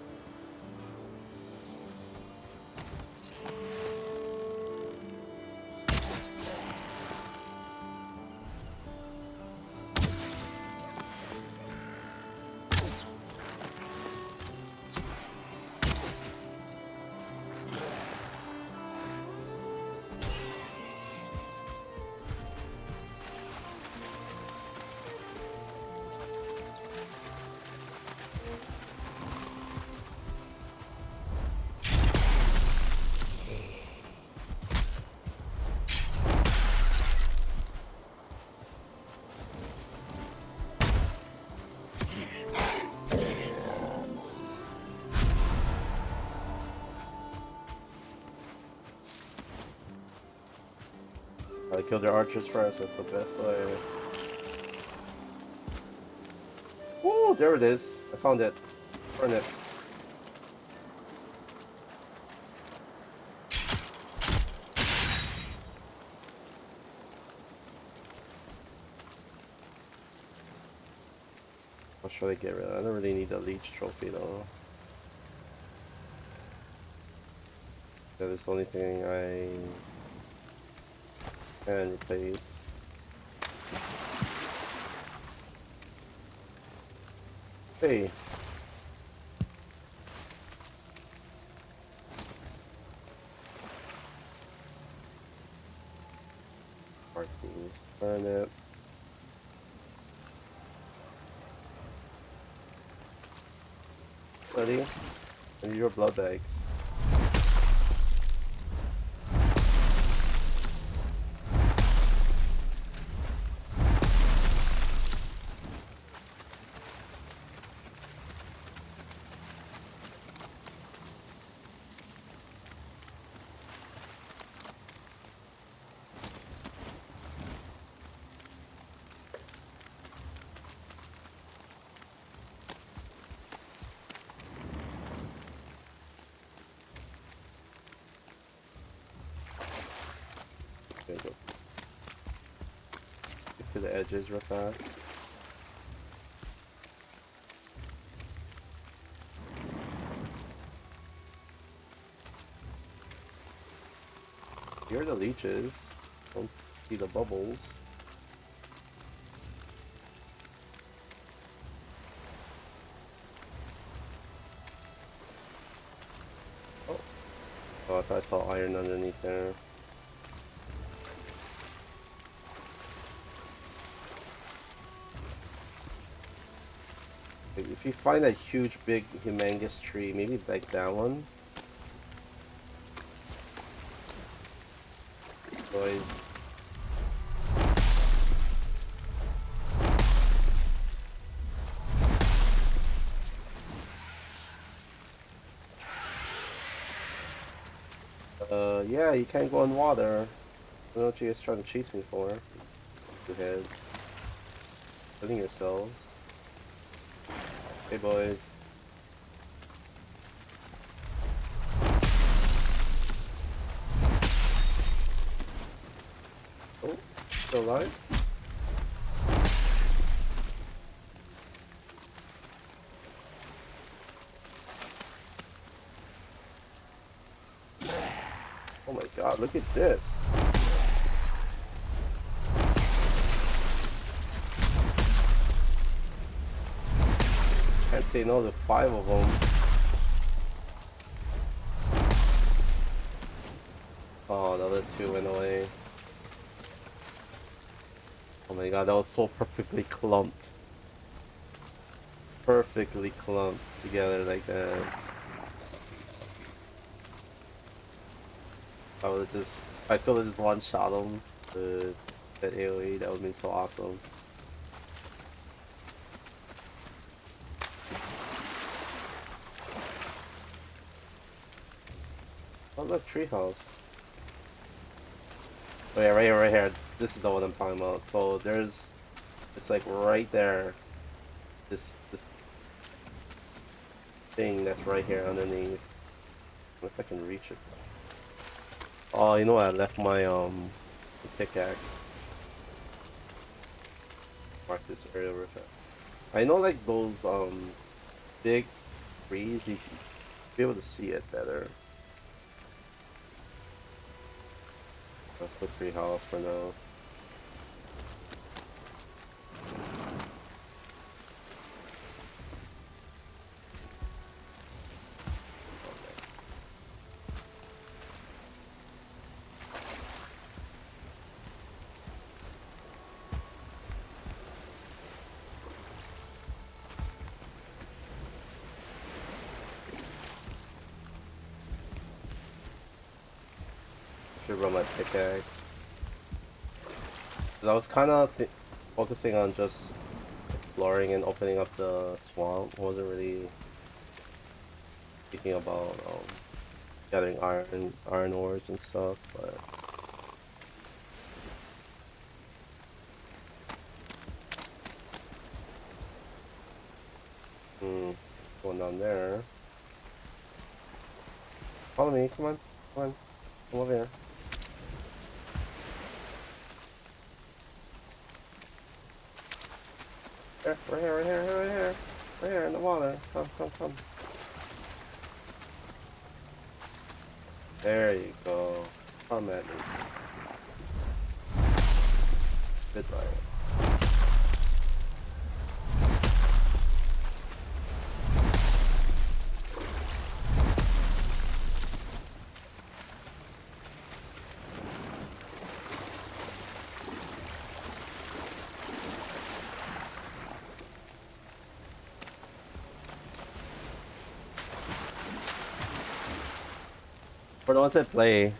I kill their archers first, that's the best way. Woo, there it is. I found it. Turnips. What should I get rid of? I don't really need the leech trophy though. That is the only thing I can replace. Hey. Mark these. Turnip. Ready? And your blood bags. There you go. Get to the edges real fast. Here are the leeches. Don't see the bubbles. Oh, I thought I saw iron underneath there. If you find a huge, big, humongous tree, maybe like that one. Boys. Yeah, you can't go in water. I don't know what you guys trying to chase me for. Two heads. Killing yourselves. Hey, boys. Oh, still alive? Oh my god, look at this. Can't say no to 5 of them. Oh, the other 2 went away. Oh my god, that was so perfectly clumped. Perfectly clumped together like that. I could have just one-shot him with that AoE. That would have been so awesome. Oh look, treehouse. Oh yeah, right here. This is the one I'm talking about. So it's like right there. This thing that's right here underneath. I wonder if I can reach it. Oh, you know what? I left my pickaxe. Mark this area real fast. I know like those big trees, you should be able to see it better. Let's put tree house for now. Should run my pickaxe. 'Cause I was kind of focusing on just exploring and opening up the swamp. Wasn't really thinking about gathering iron ores and stuff. But going down there. Follow me. Come on. Come on. Come over here. There, right here, right here, right here, right here in the water. Come, come, come. There you go. Come at me. Goodbye. For the ones that play,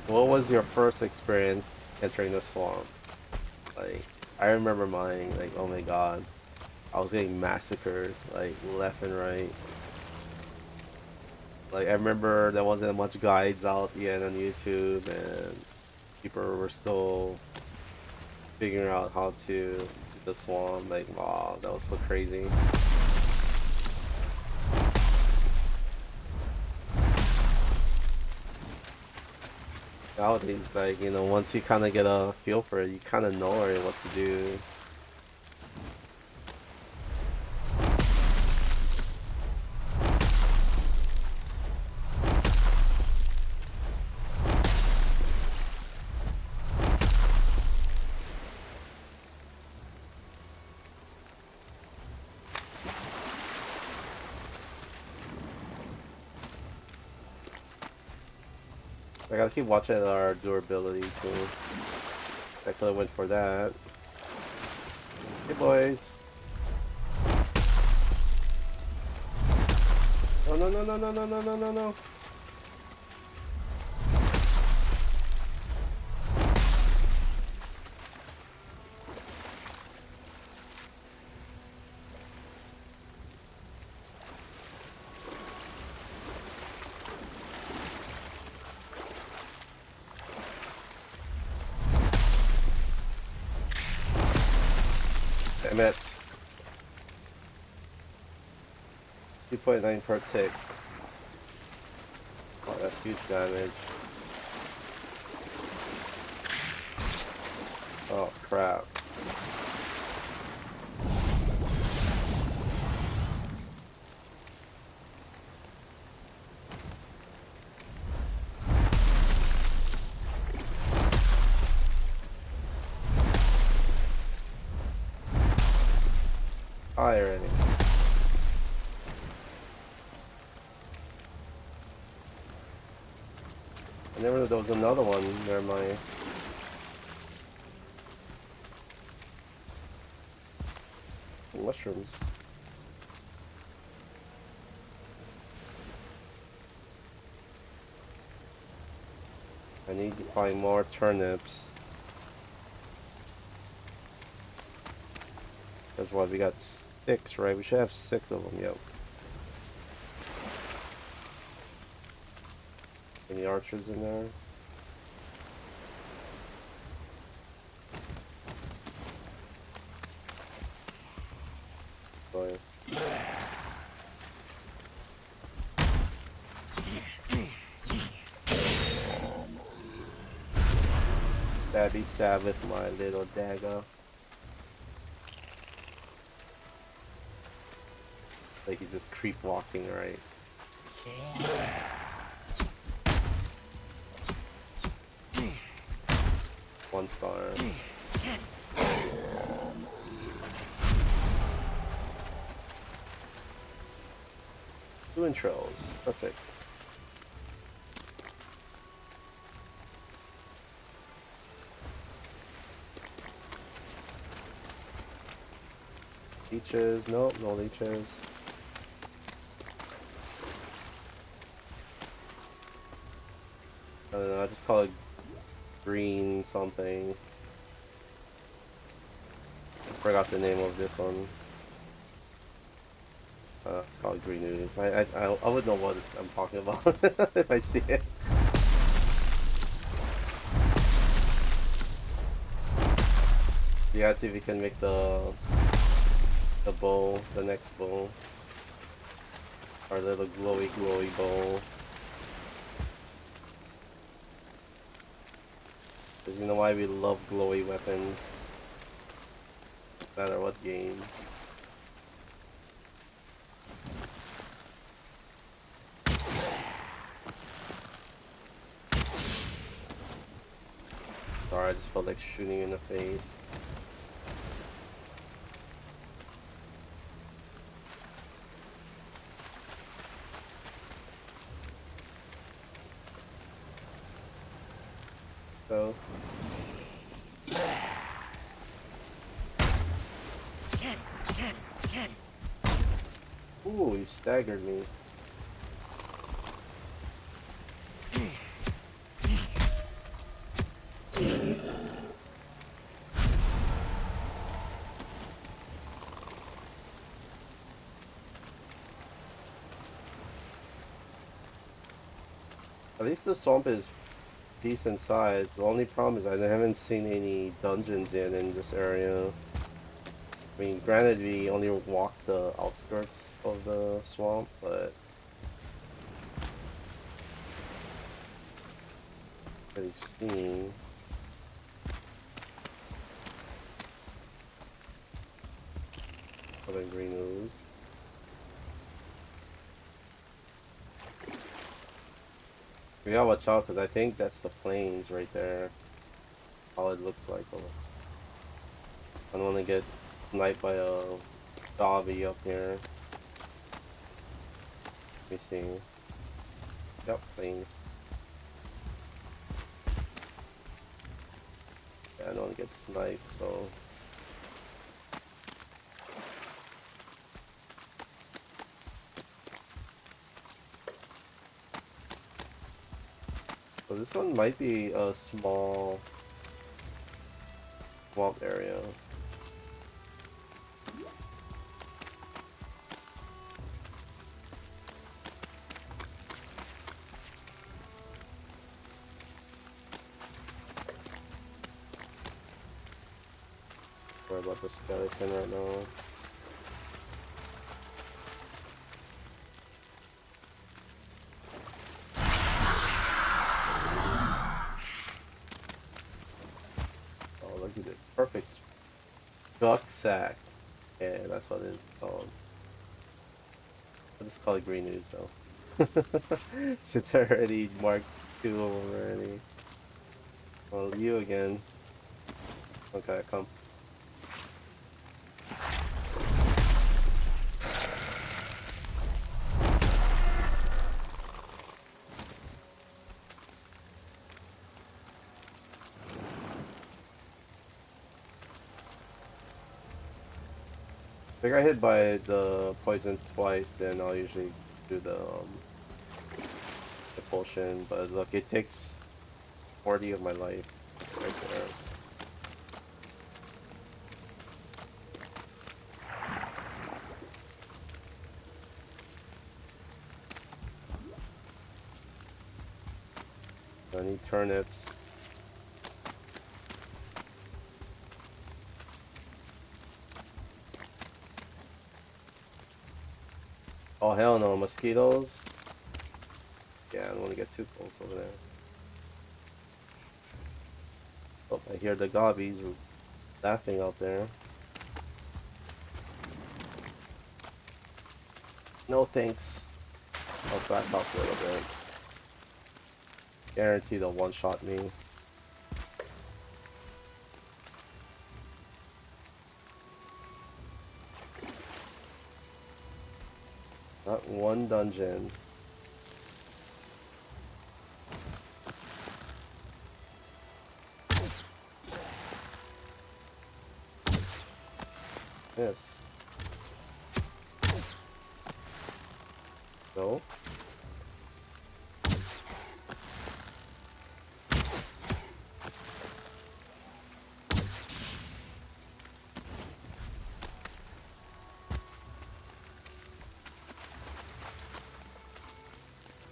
what was your first experience entering the swamp? Like, I remember mine, like, oh my god. I was getting massacred, like, left and right. Like, I remember there wasn't much guides out yet on YouTube, and people were still figuring out how to do the swamp. Like, wow, that was so crazy. Nowadays, like, you know, once you kind of get a feel for it, you kind of know already what to do. I gotta keep watching our durability too. I could have went for that. Hey boys. Oh no no no no no no no no no. Damn it. 2.9 per tick. Oh, that's huge damage. Oh crap. Already. I never knew there was another one near my... mushrooms. I need to find more turnips. That's why we got 6, right? We should have 6 of them, yep. Any archers in there? Boy. Stabby stab with my little dagger. Like he's just creep walking, right? 1 star. 2 intros. Perfect. Leeches. Nope, no leeches. I don't know, I just call it green something. I forgot the name of this one. It's called green news. I would know what I'm talking about if I see it. You guys see if you can make the bow, the next bow. Our little glowy bow. Because you know why we love glowy weapons. No matter what game. Sorry, I just felt like shooting in the face. So. Ooh, he staggered me. At least the swamp is decent size. The only problem is I haven't seen any dungeons yet in this area. I mean, granted, we only walked the outskirts of the swamp, but pretty seen. Other green ooze. We gotta watch out because I think that's the plains right there. All it looks like. I don't want to get sniped by a Dobby up here. Let me see. Yep, plains. Yeah, I don't want to get sniped, so. So this one might be a small swamp area. Where worry about the skeleton right now. Oh, look at it. Perfect duck sack. Yeah, that's what it's called. I'll just call it green news though. It's already marked 2 of them already. Well, you again. Okay, come. If I got hit by the poison twice, then I'll usually do the potion. But look, it takes 40 of my life right there. I need turnips. Oh hell no, mosquitoes? Yeah, I don't want to get too close over there. Oh, I hear the gobbies laughing out there. No thanks. I'll back off a little bit. Guarantee they'll one-shot me. Not one dungeon. Yes. No.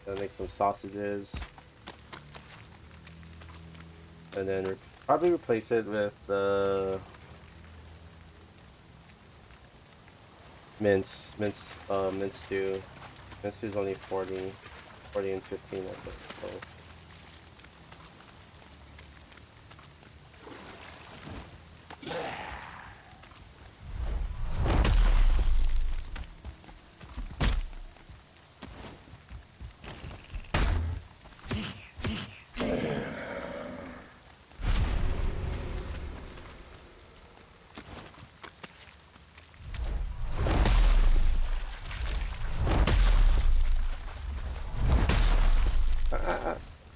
Gonna make some sausages. And then probably replace it with the mint stew. Mint stew is only 40 and 15, I think. So.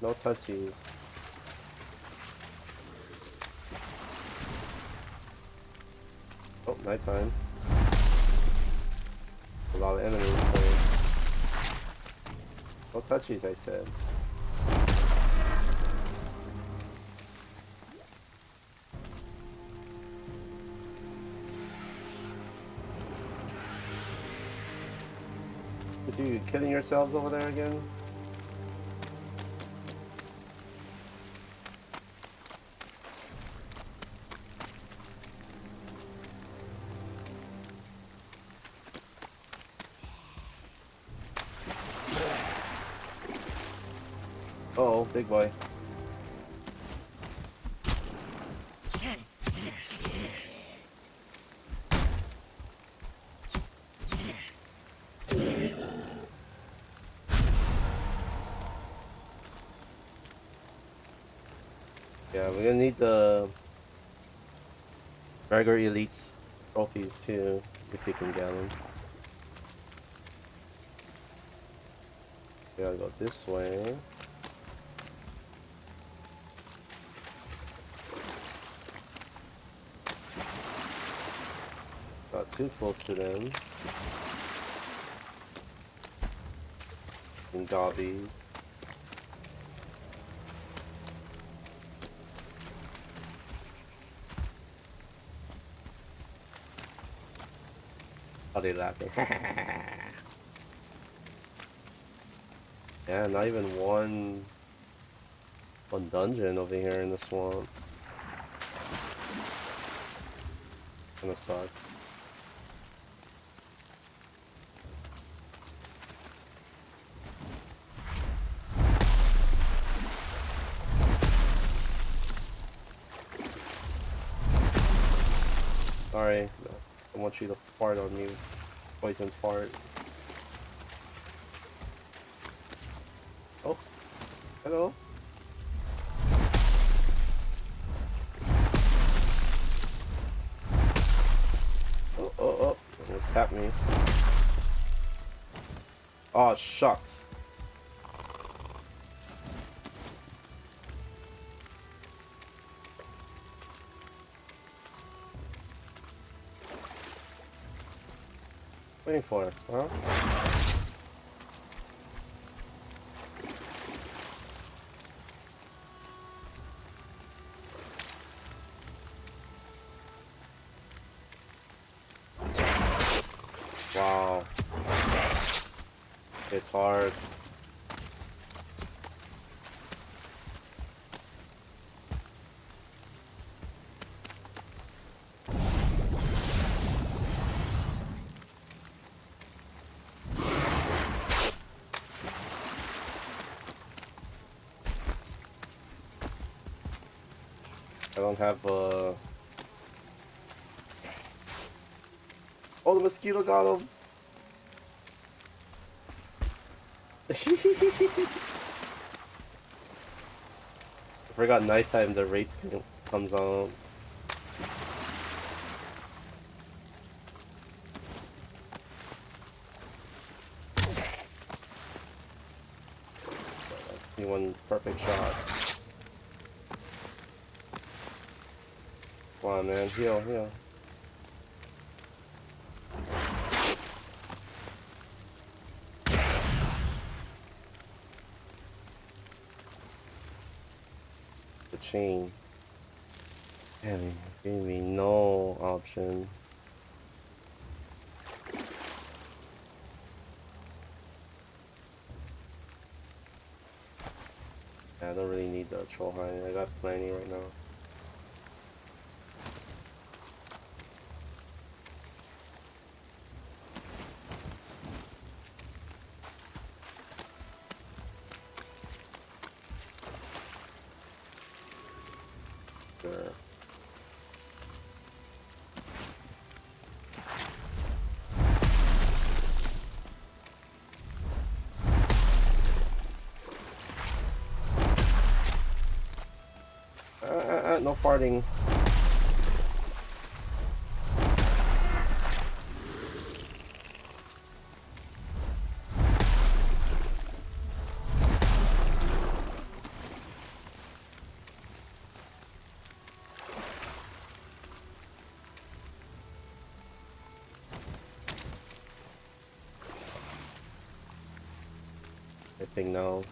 No touchies. Oh, nighttime. A lot of enemies playing. No touchies, I said. Dude, killing yourselves over there again? Uh oh, big boy. Yeah, we're gonna need the regular elites trophies too, if you can get them. We gotta go this way. Not too close to them. And gobbies. Are they laughing? Yeah, not even one dungeon over here in the swamp. Kinda sucks. Sorry, no, I want you to fart on me. Poison fart. Oh, hello. Oh, oh, oh. Almost tapped me. Oh, shucks. Waiting for it, huh? Wow. It's hard. I don't have Oh, the mosquito got him. I forgot nighttime the rates comes on. He one perfect shot. Come on, man. Heal, heal. The chain. Damn, he gave me no option. Yeah, I don't really need the troll hind. I got plenty right now. Sure. No farting. I think no.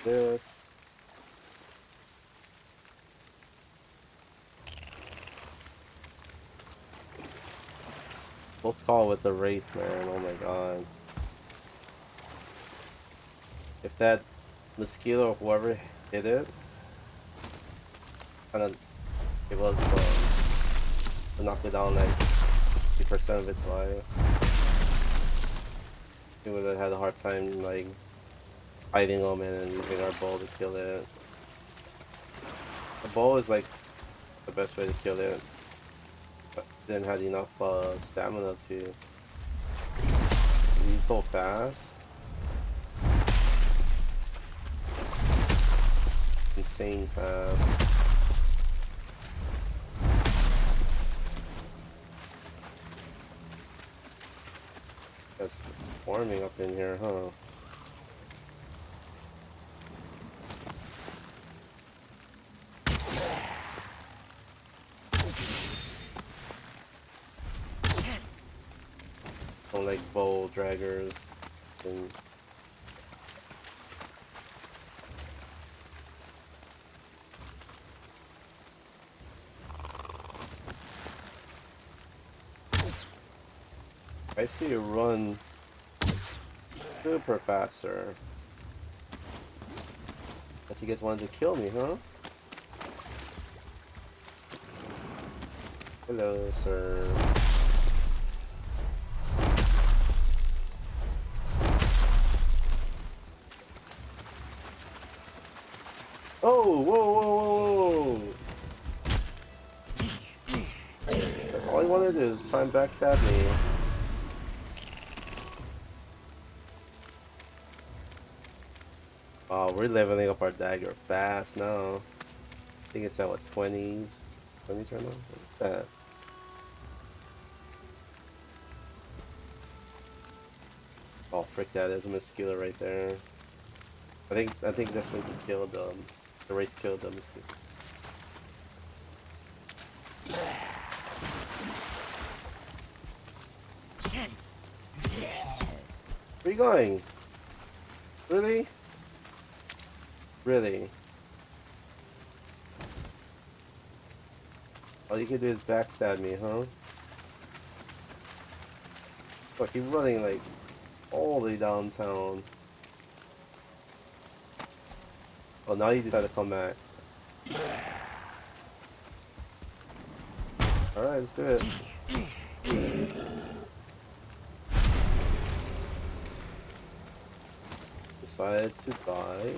This. Let's call with the wraith, man. Oh my god. If that mosquito or whoever hit it, kind of give us to knock it down like 50% of its life. We would have had a hard time like fighting them and using our bow to kill it. The bow is like the best way to kill it. But didn't have enough stamina to be so fast. Insane fast. That's forming up in here, huh? like bow draggers and I see you run super faster. But you guys wanted to kill me, huh? Hello, sir. Oh, whoa, whoa, whoa, whoa! That's all he wanted to do is try and backstab me. Oh, we're leveling up our dagger fast now. I think it's at what, 20s? 20s right now? What's that? Oh, frick that, there's a mosquito right there. I think that's when he killed the race killed the mosquito. Where are you going? Really? Really? All you can do is backstab me, huh? Look, he's running like all the way downtown. Oh, now you decide to come back. Alright, let's do it. Decided to die.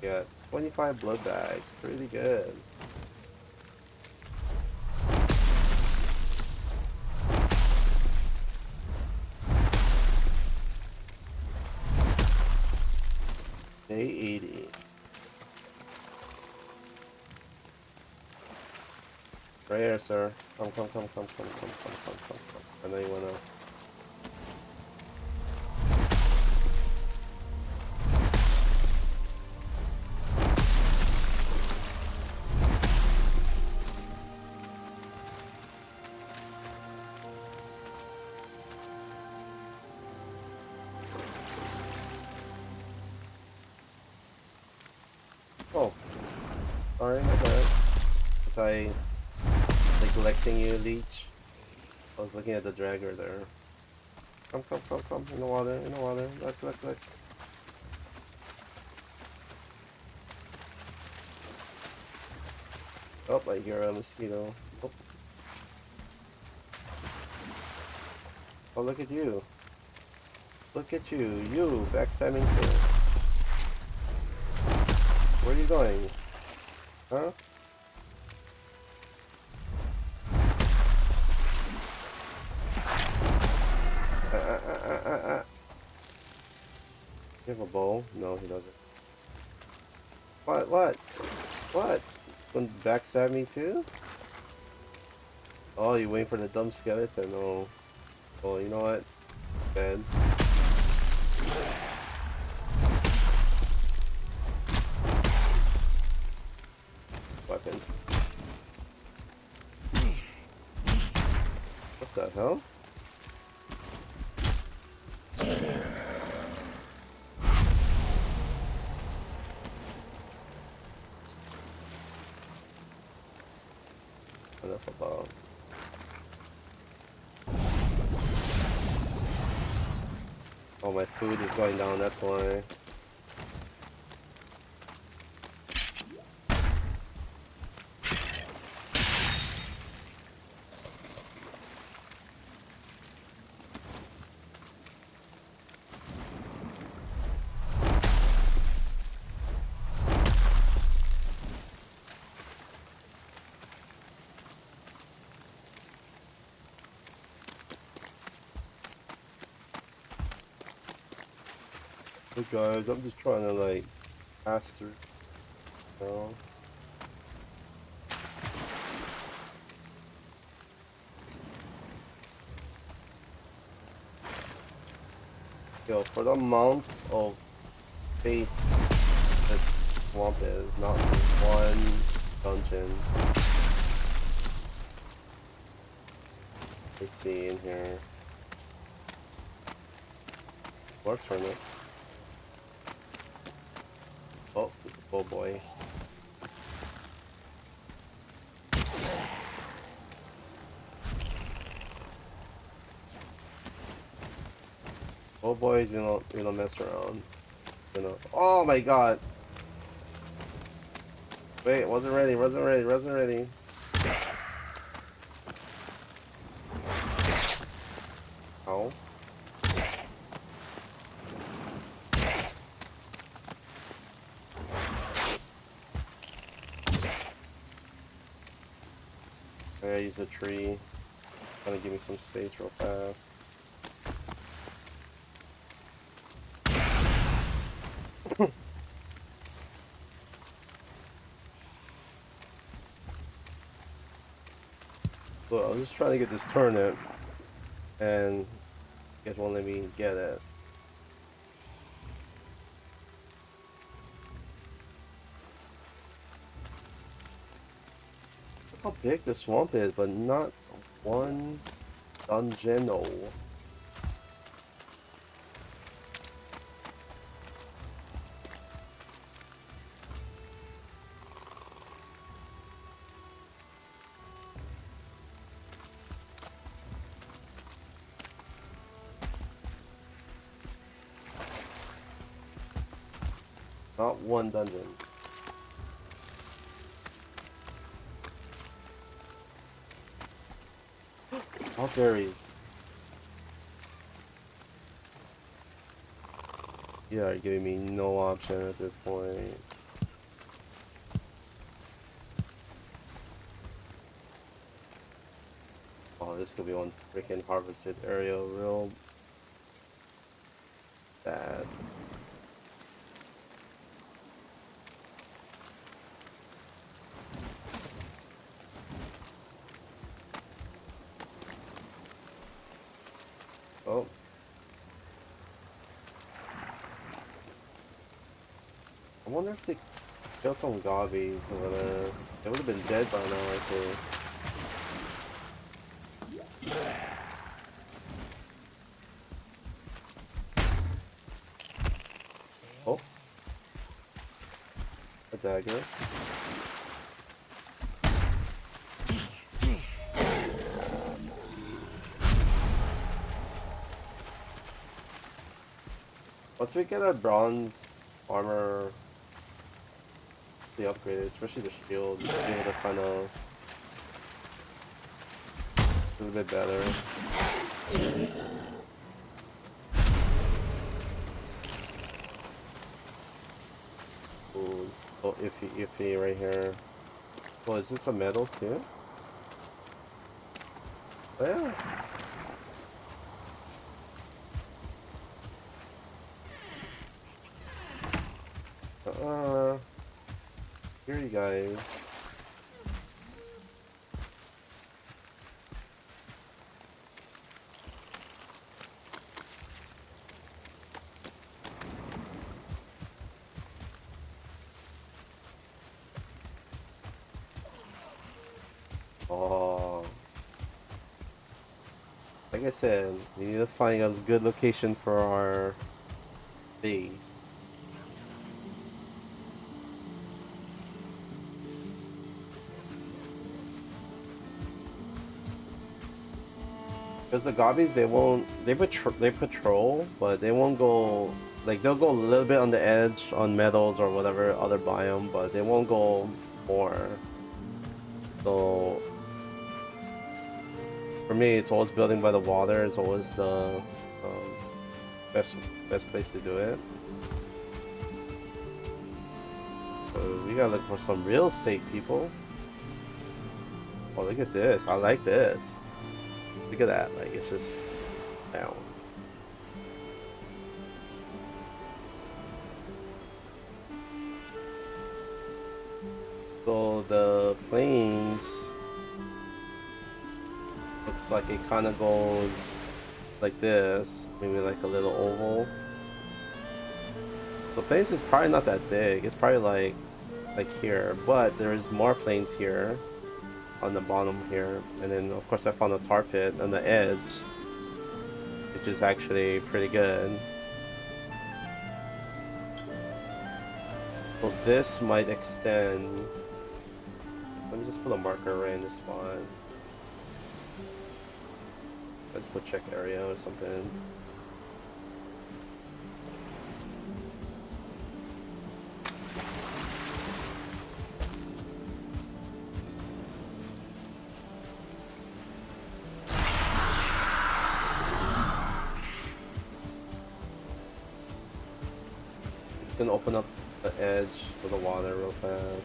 Got 25 blood bags. Pretty good. Day 80. Right here, sir. Come. I know you wanna. Oh, sorry, my bad. Was I neglecting you, leech? I was looking at the dragger there. Come. In the water. Look. Oh, I hear a mosquito. Oh, look at you. Look at you. You, backstabbing too. Where are you going? Huh? You have a bow? No, he doesn't. What? Gonna backstab me too? Oh, you waiting for the dumb skeleton? Oh. Oh, you know what? Dead. Weapon. What the hell? Enough about. Oh, my food is going down, that's why. Hey guys, I'm just trying to like pass through. You know? Yo, for the amount of space this swamp is, not one dungeon. Let's see in here. Or turn it. Oh, there's a bull boy. Bull boys, we don't mess around. You know. Oh my god! Wait, wasn't ready, wasn't ready, wasn't ready. Oh. I gotta use a tree. Trying to give me some space real fast. So I was just trying to get this turnip, and you guys won't let me get it. Look how big the swamp is, but not one dungeon. No. Not one dungeon. All berries. You are giving me no option at this point. Oh, this could be one freaking harvested area real bad. Oh. I wonder if they killed some gobbies over there. They would have been dead by now, I think. Oh. A dagger. Once we get our bronze armor, the upgraded, especially the shield, we'll be able to kind of do a bit better. Ooh, it's so iffy right here. Oh, is this some metals too? Oh, yeah. Here you guys. Oh. Like I said, we need to find a good location for our base. Because the gobbies, they patrol, but they won't go, like, they'll go a little bit on the edge on metals or whatever other biome, but they won't go more. So, for me, it's always building by the water. It's always the best place to do it. So we gotta look for some real estate, people. Oh, look at this. I like this. Look at that. Like, it's just down. So the plains looks like it kind of goes like this, maybe like a little oval. The plains is probably not that big. It's probably like here, but there is more plains here. on the bottom here, and then of course I found a tar pit on the edge, which is actually pretty good. So this might extend. Let me just put a marker right in the spot. Let's put check area or something. Just gonna open up the edge for the water real fast.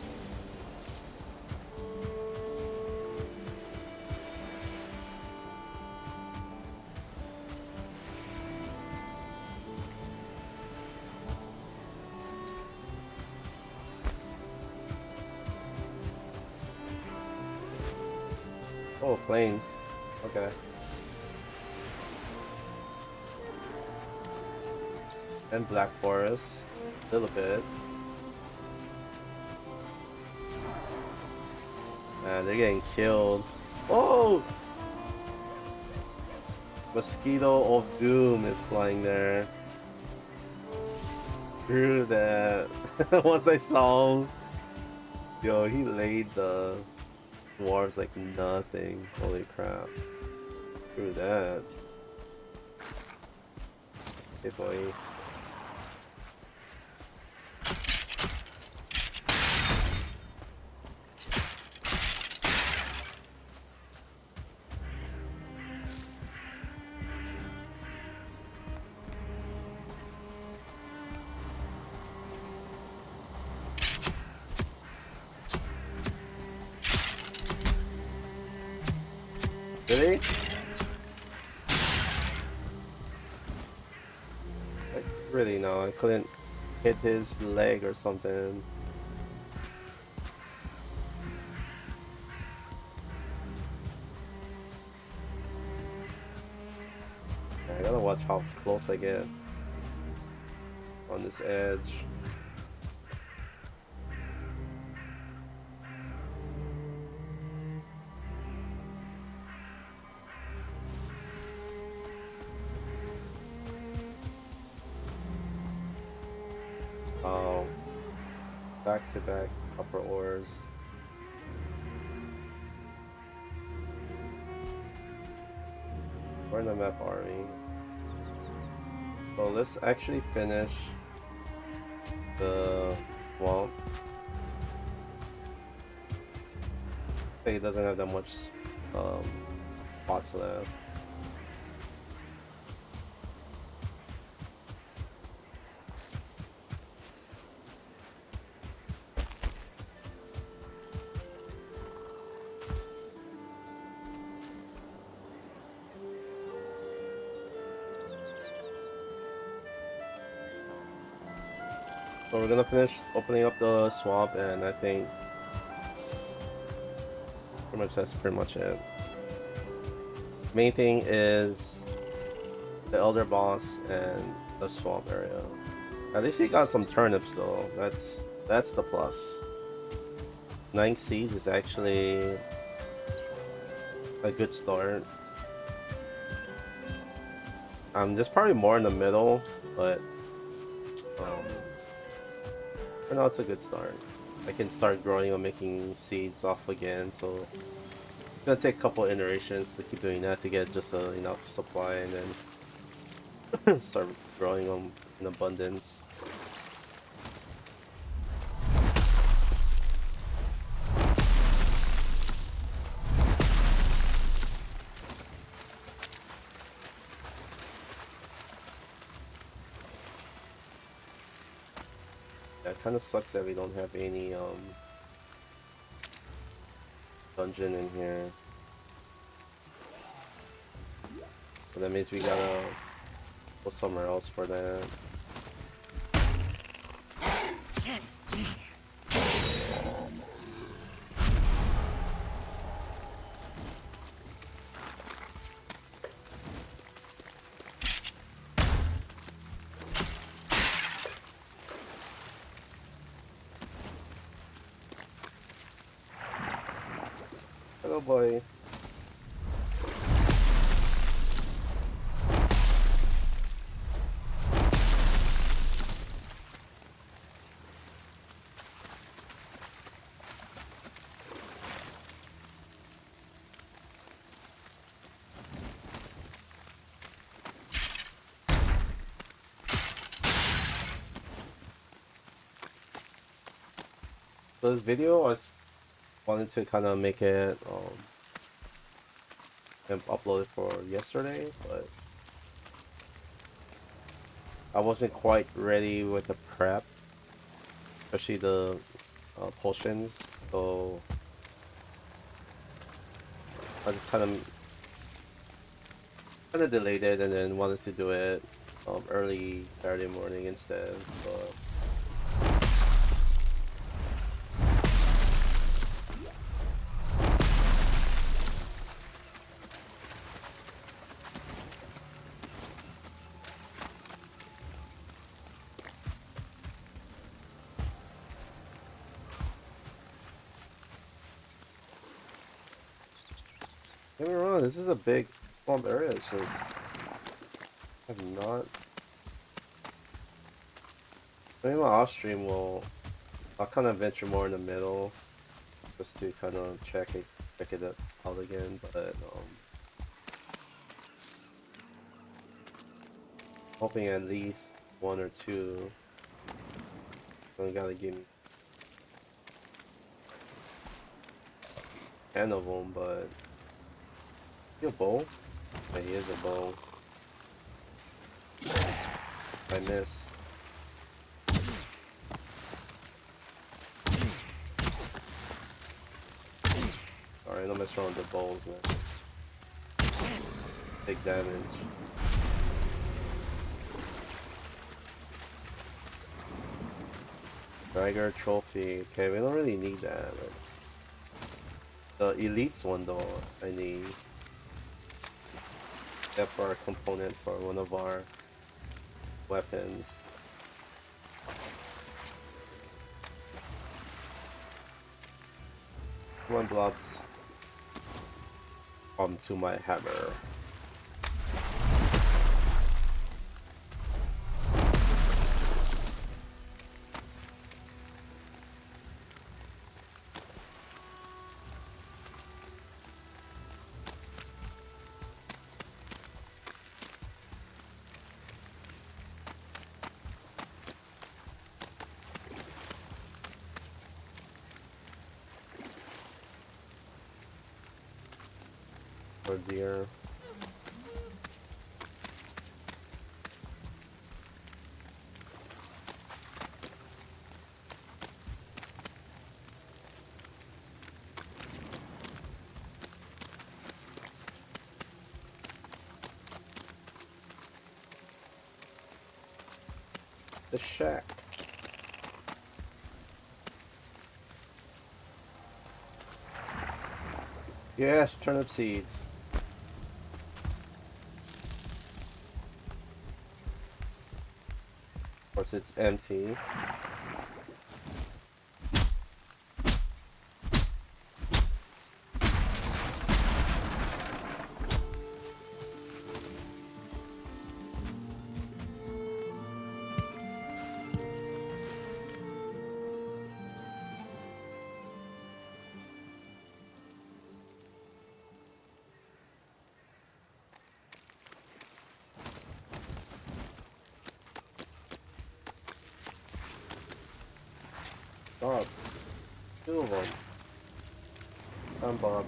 Oh, plains. Okay. And black forest. A little bit. Man, they're getting killed. Oh! Mosquito of Doom is flying there. Screw that. Once I saw him, yo, he laid the dwarves like nothing. Holy crap. Screw that. Hey boy. Really? Like, really, no, I couldn't hit his leg or something. I gotta watch how close I get on this edge. Oh, back-to-back upper ores. Where in the map are we? So let's actually finish the swamp. It doesn't have that much spots left. So we're gonna finish opening up the swamp, and I think pretty much that's pretty much it. Main thing is the elder boss and the swamp area. At least he got some turnips though. That's the plus. 9 seeds is actually a good start. There's probably more in the middle, but for now it's a good start. I can start growing and making seeds off again, so it's gonna take a couple iterations to keep doing that to get just enough supply, and then start growing them in abundance. Yeah, it kind of sucks that we don't have any dungeon in here. So that means we gotta go somewhere else for that. Oh boy. So this video, I wanted to kind of make it and upload it for yesterday, but I wasn't quite ready with the prep, especially the potions. So I just kind of delayed it, and then wanted to do it early Saturday morning instead. But don't get me wrong, this is a big swamp area. It's just I've not. Maybe my off stream I'll kind of venture more in the middle just to kind of check it out again. But hoping at least one or two. I gotta give me 10 of them, but a bow. Yeah, he is a bow. I miss. Alright, don't mess around with the bowls, man. Take damage. Dagger trophy. Okay, we don't really need that. The elites one though, I need. That for a component for one of our weapons. Come on, blobs. Come to my hammer. Oh dear. The shack. Yes, turnip seeds. Of course, it's empty. Bobs. Two of them. Bobs.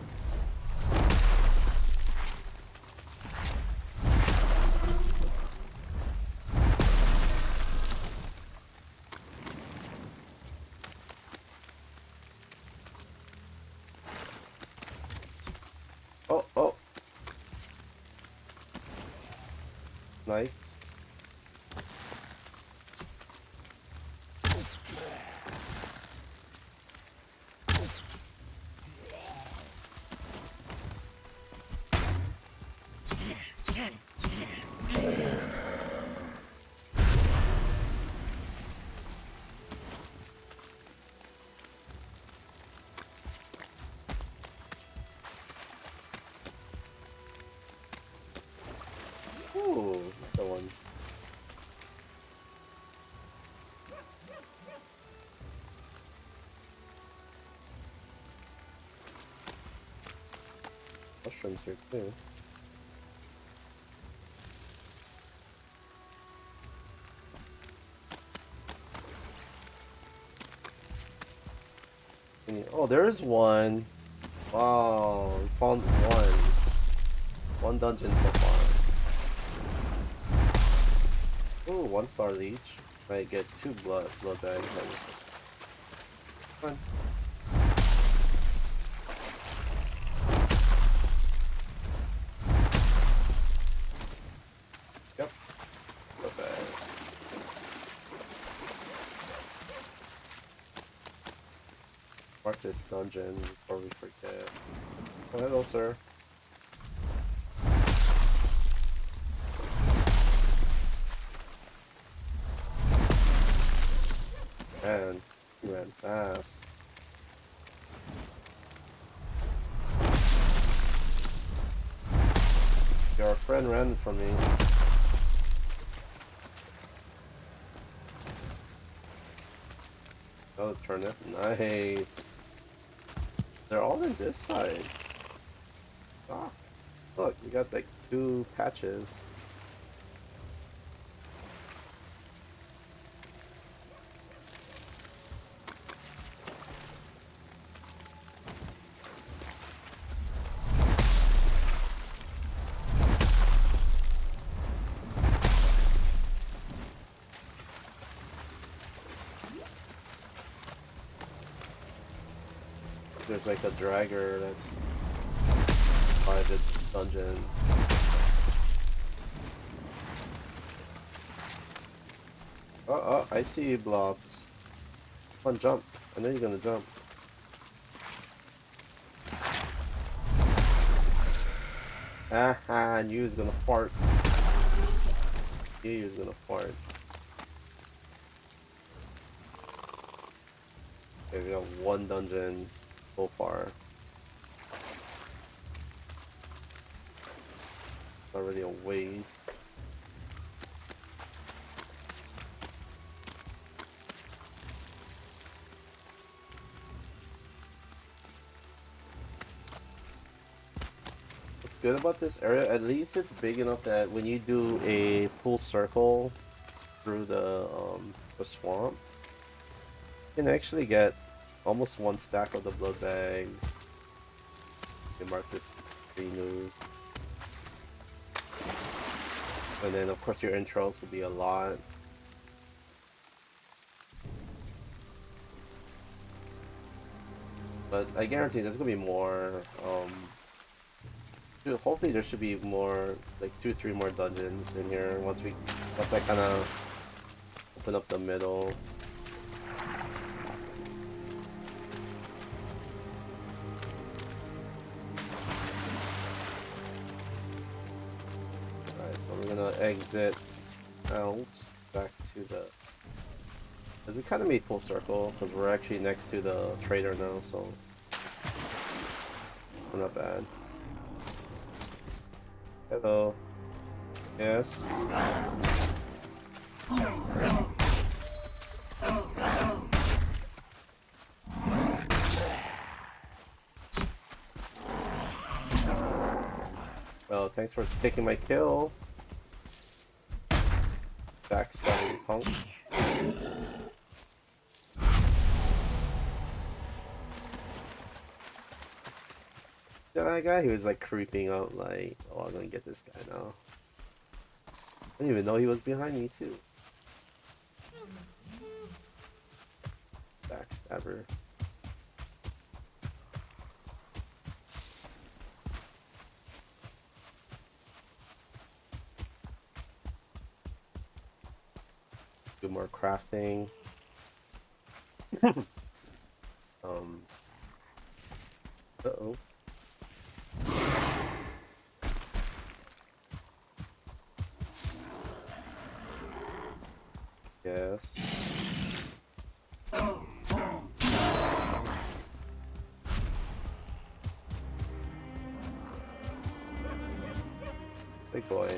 Oh, oh. Nice. mushrooms here too. Oh, there is one. Wow, we found one. One dungeon so far. Ooh, 1-star leech. Might get 2 blood bags. Fine. Yep. Blood bag. Mark this dungeon before we forget. Oh, hello, sir. Man, he ran fast. Your friend ran from me. Oh, turnip. Nice. They're all in this side. Ah, look, we got like 2 patches. There's like a dragger that's private dungeon. Oh, I see you, blobs. Come on, jump. I know you're gonna jump. Haha, I knew he was gonna fart. He was gonna fart. Okay, we got 1 dungeon so far. Not really a ways. What's good about this area, at least it's big enough that when you do a full circle through the swamp, you can actually get almost 1 stack of the blood bags. You can mark this green news. And then of course your intros will be a lot. But I guarantee there's gonna be more. Dude, hopefully there should be more, like 2-3 more dungeons in here once I kind of open up the middle. Alright, so we're gonna exit out back to the. Cause we kind of made full circle because we're actually next to the trader now, so we're not bad. Hello. Yes. Well, thanks for taking my kill. Backstabbing punk. That guy, he was like creeping out like, oh, I'm gonna get this guy now. I didn't even know he was behind me too. Backstabber. Do more crafting. Uh-oh. Yes. Big boy.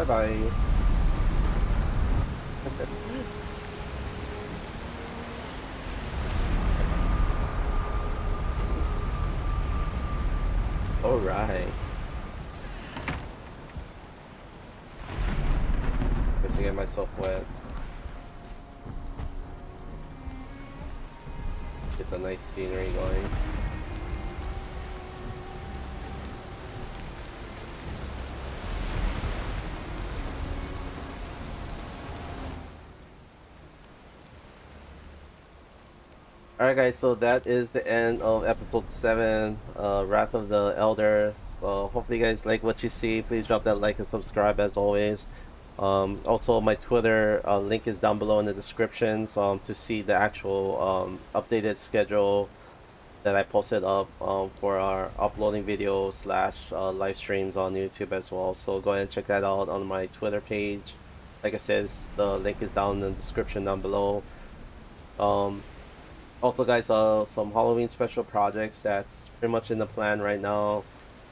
Bye bye. All right. Guess I get myself wet. Get the nice scenery going. Alright guys, so that is the end of episode 7, Wrath of the Elder. So hopefully you guys like what you see. Please drop that like and subscribe as always. Also my Twitter link is down below in the description, so to see the actual updated schedule that I posted up for our uploading videos slash live streams on YouTube as well. So go ahead and check that out on my Twitter page. Like I said, the link is down in the description down below. Also, guys, some Halloween special projects that's pretty much in the plan right now.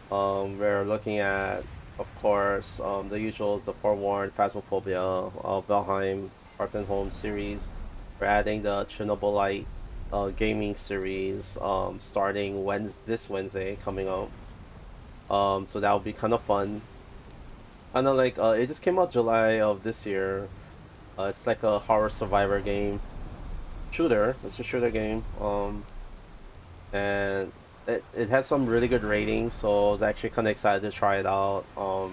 We're looking at, of course, the usual, the Forewarned, Phasmophobia, Valheim Hearth and Home series. We're adding the Chernobylite gaming series starting this Wednesday coming out. So that will be kind of fun. Kind of like it just came out July of this year. It's like a horror survivor game. Shooter. It's a shooter game. And it has some really good ratings, so I was actually kind of excited to try it out. So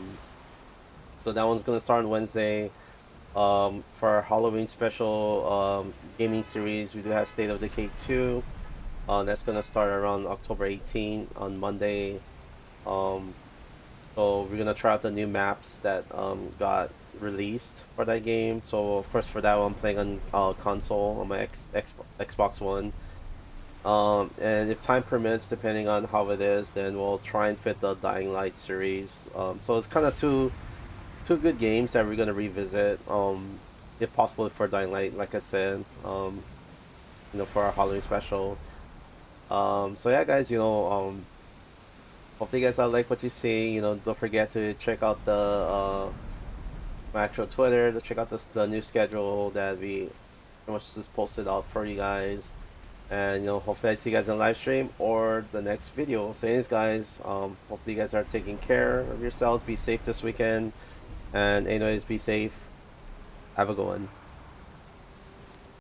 that one's gonna start on Wednesday. For our Halloween special gaming series, we do have State of Decay 2. That's gonna start around October 18th on Monday. So we're gonna try out the new maps that got released for that game. So of course for that one, I'm playing on console on my Xbox One. And if time permits, depending on how it is, then we'll try and fit the Dying Light series. So it's kind of two good games that we're gonna revisit. If possible for Dying Light, like I said, for our Halloween special. So yeah, guys, hopefully you guys like what you see. Don't forget to check out the my actual Twitter to check out the new schedule that we pretty much just posted out for you guys. And hopefully I see you guys in the live stream or the next video. So anyways, guys, hopefully you guys are taking care of yourselves. Be safe this weekend. And anyways, be safe. Have a good one.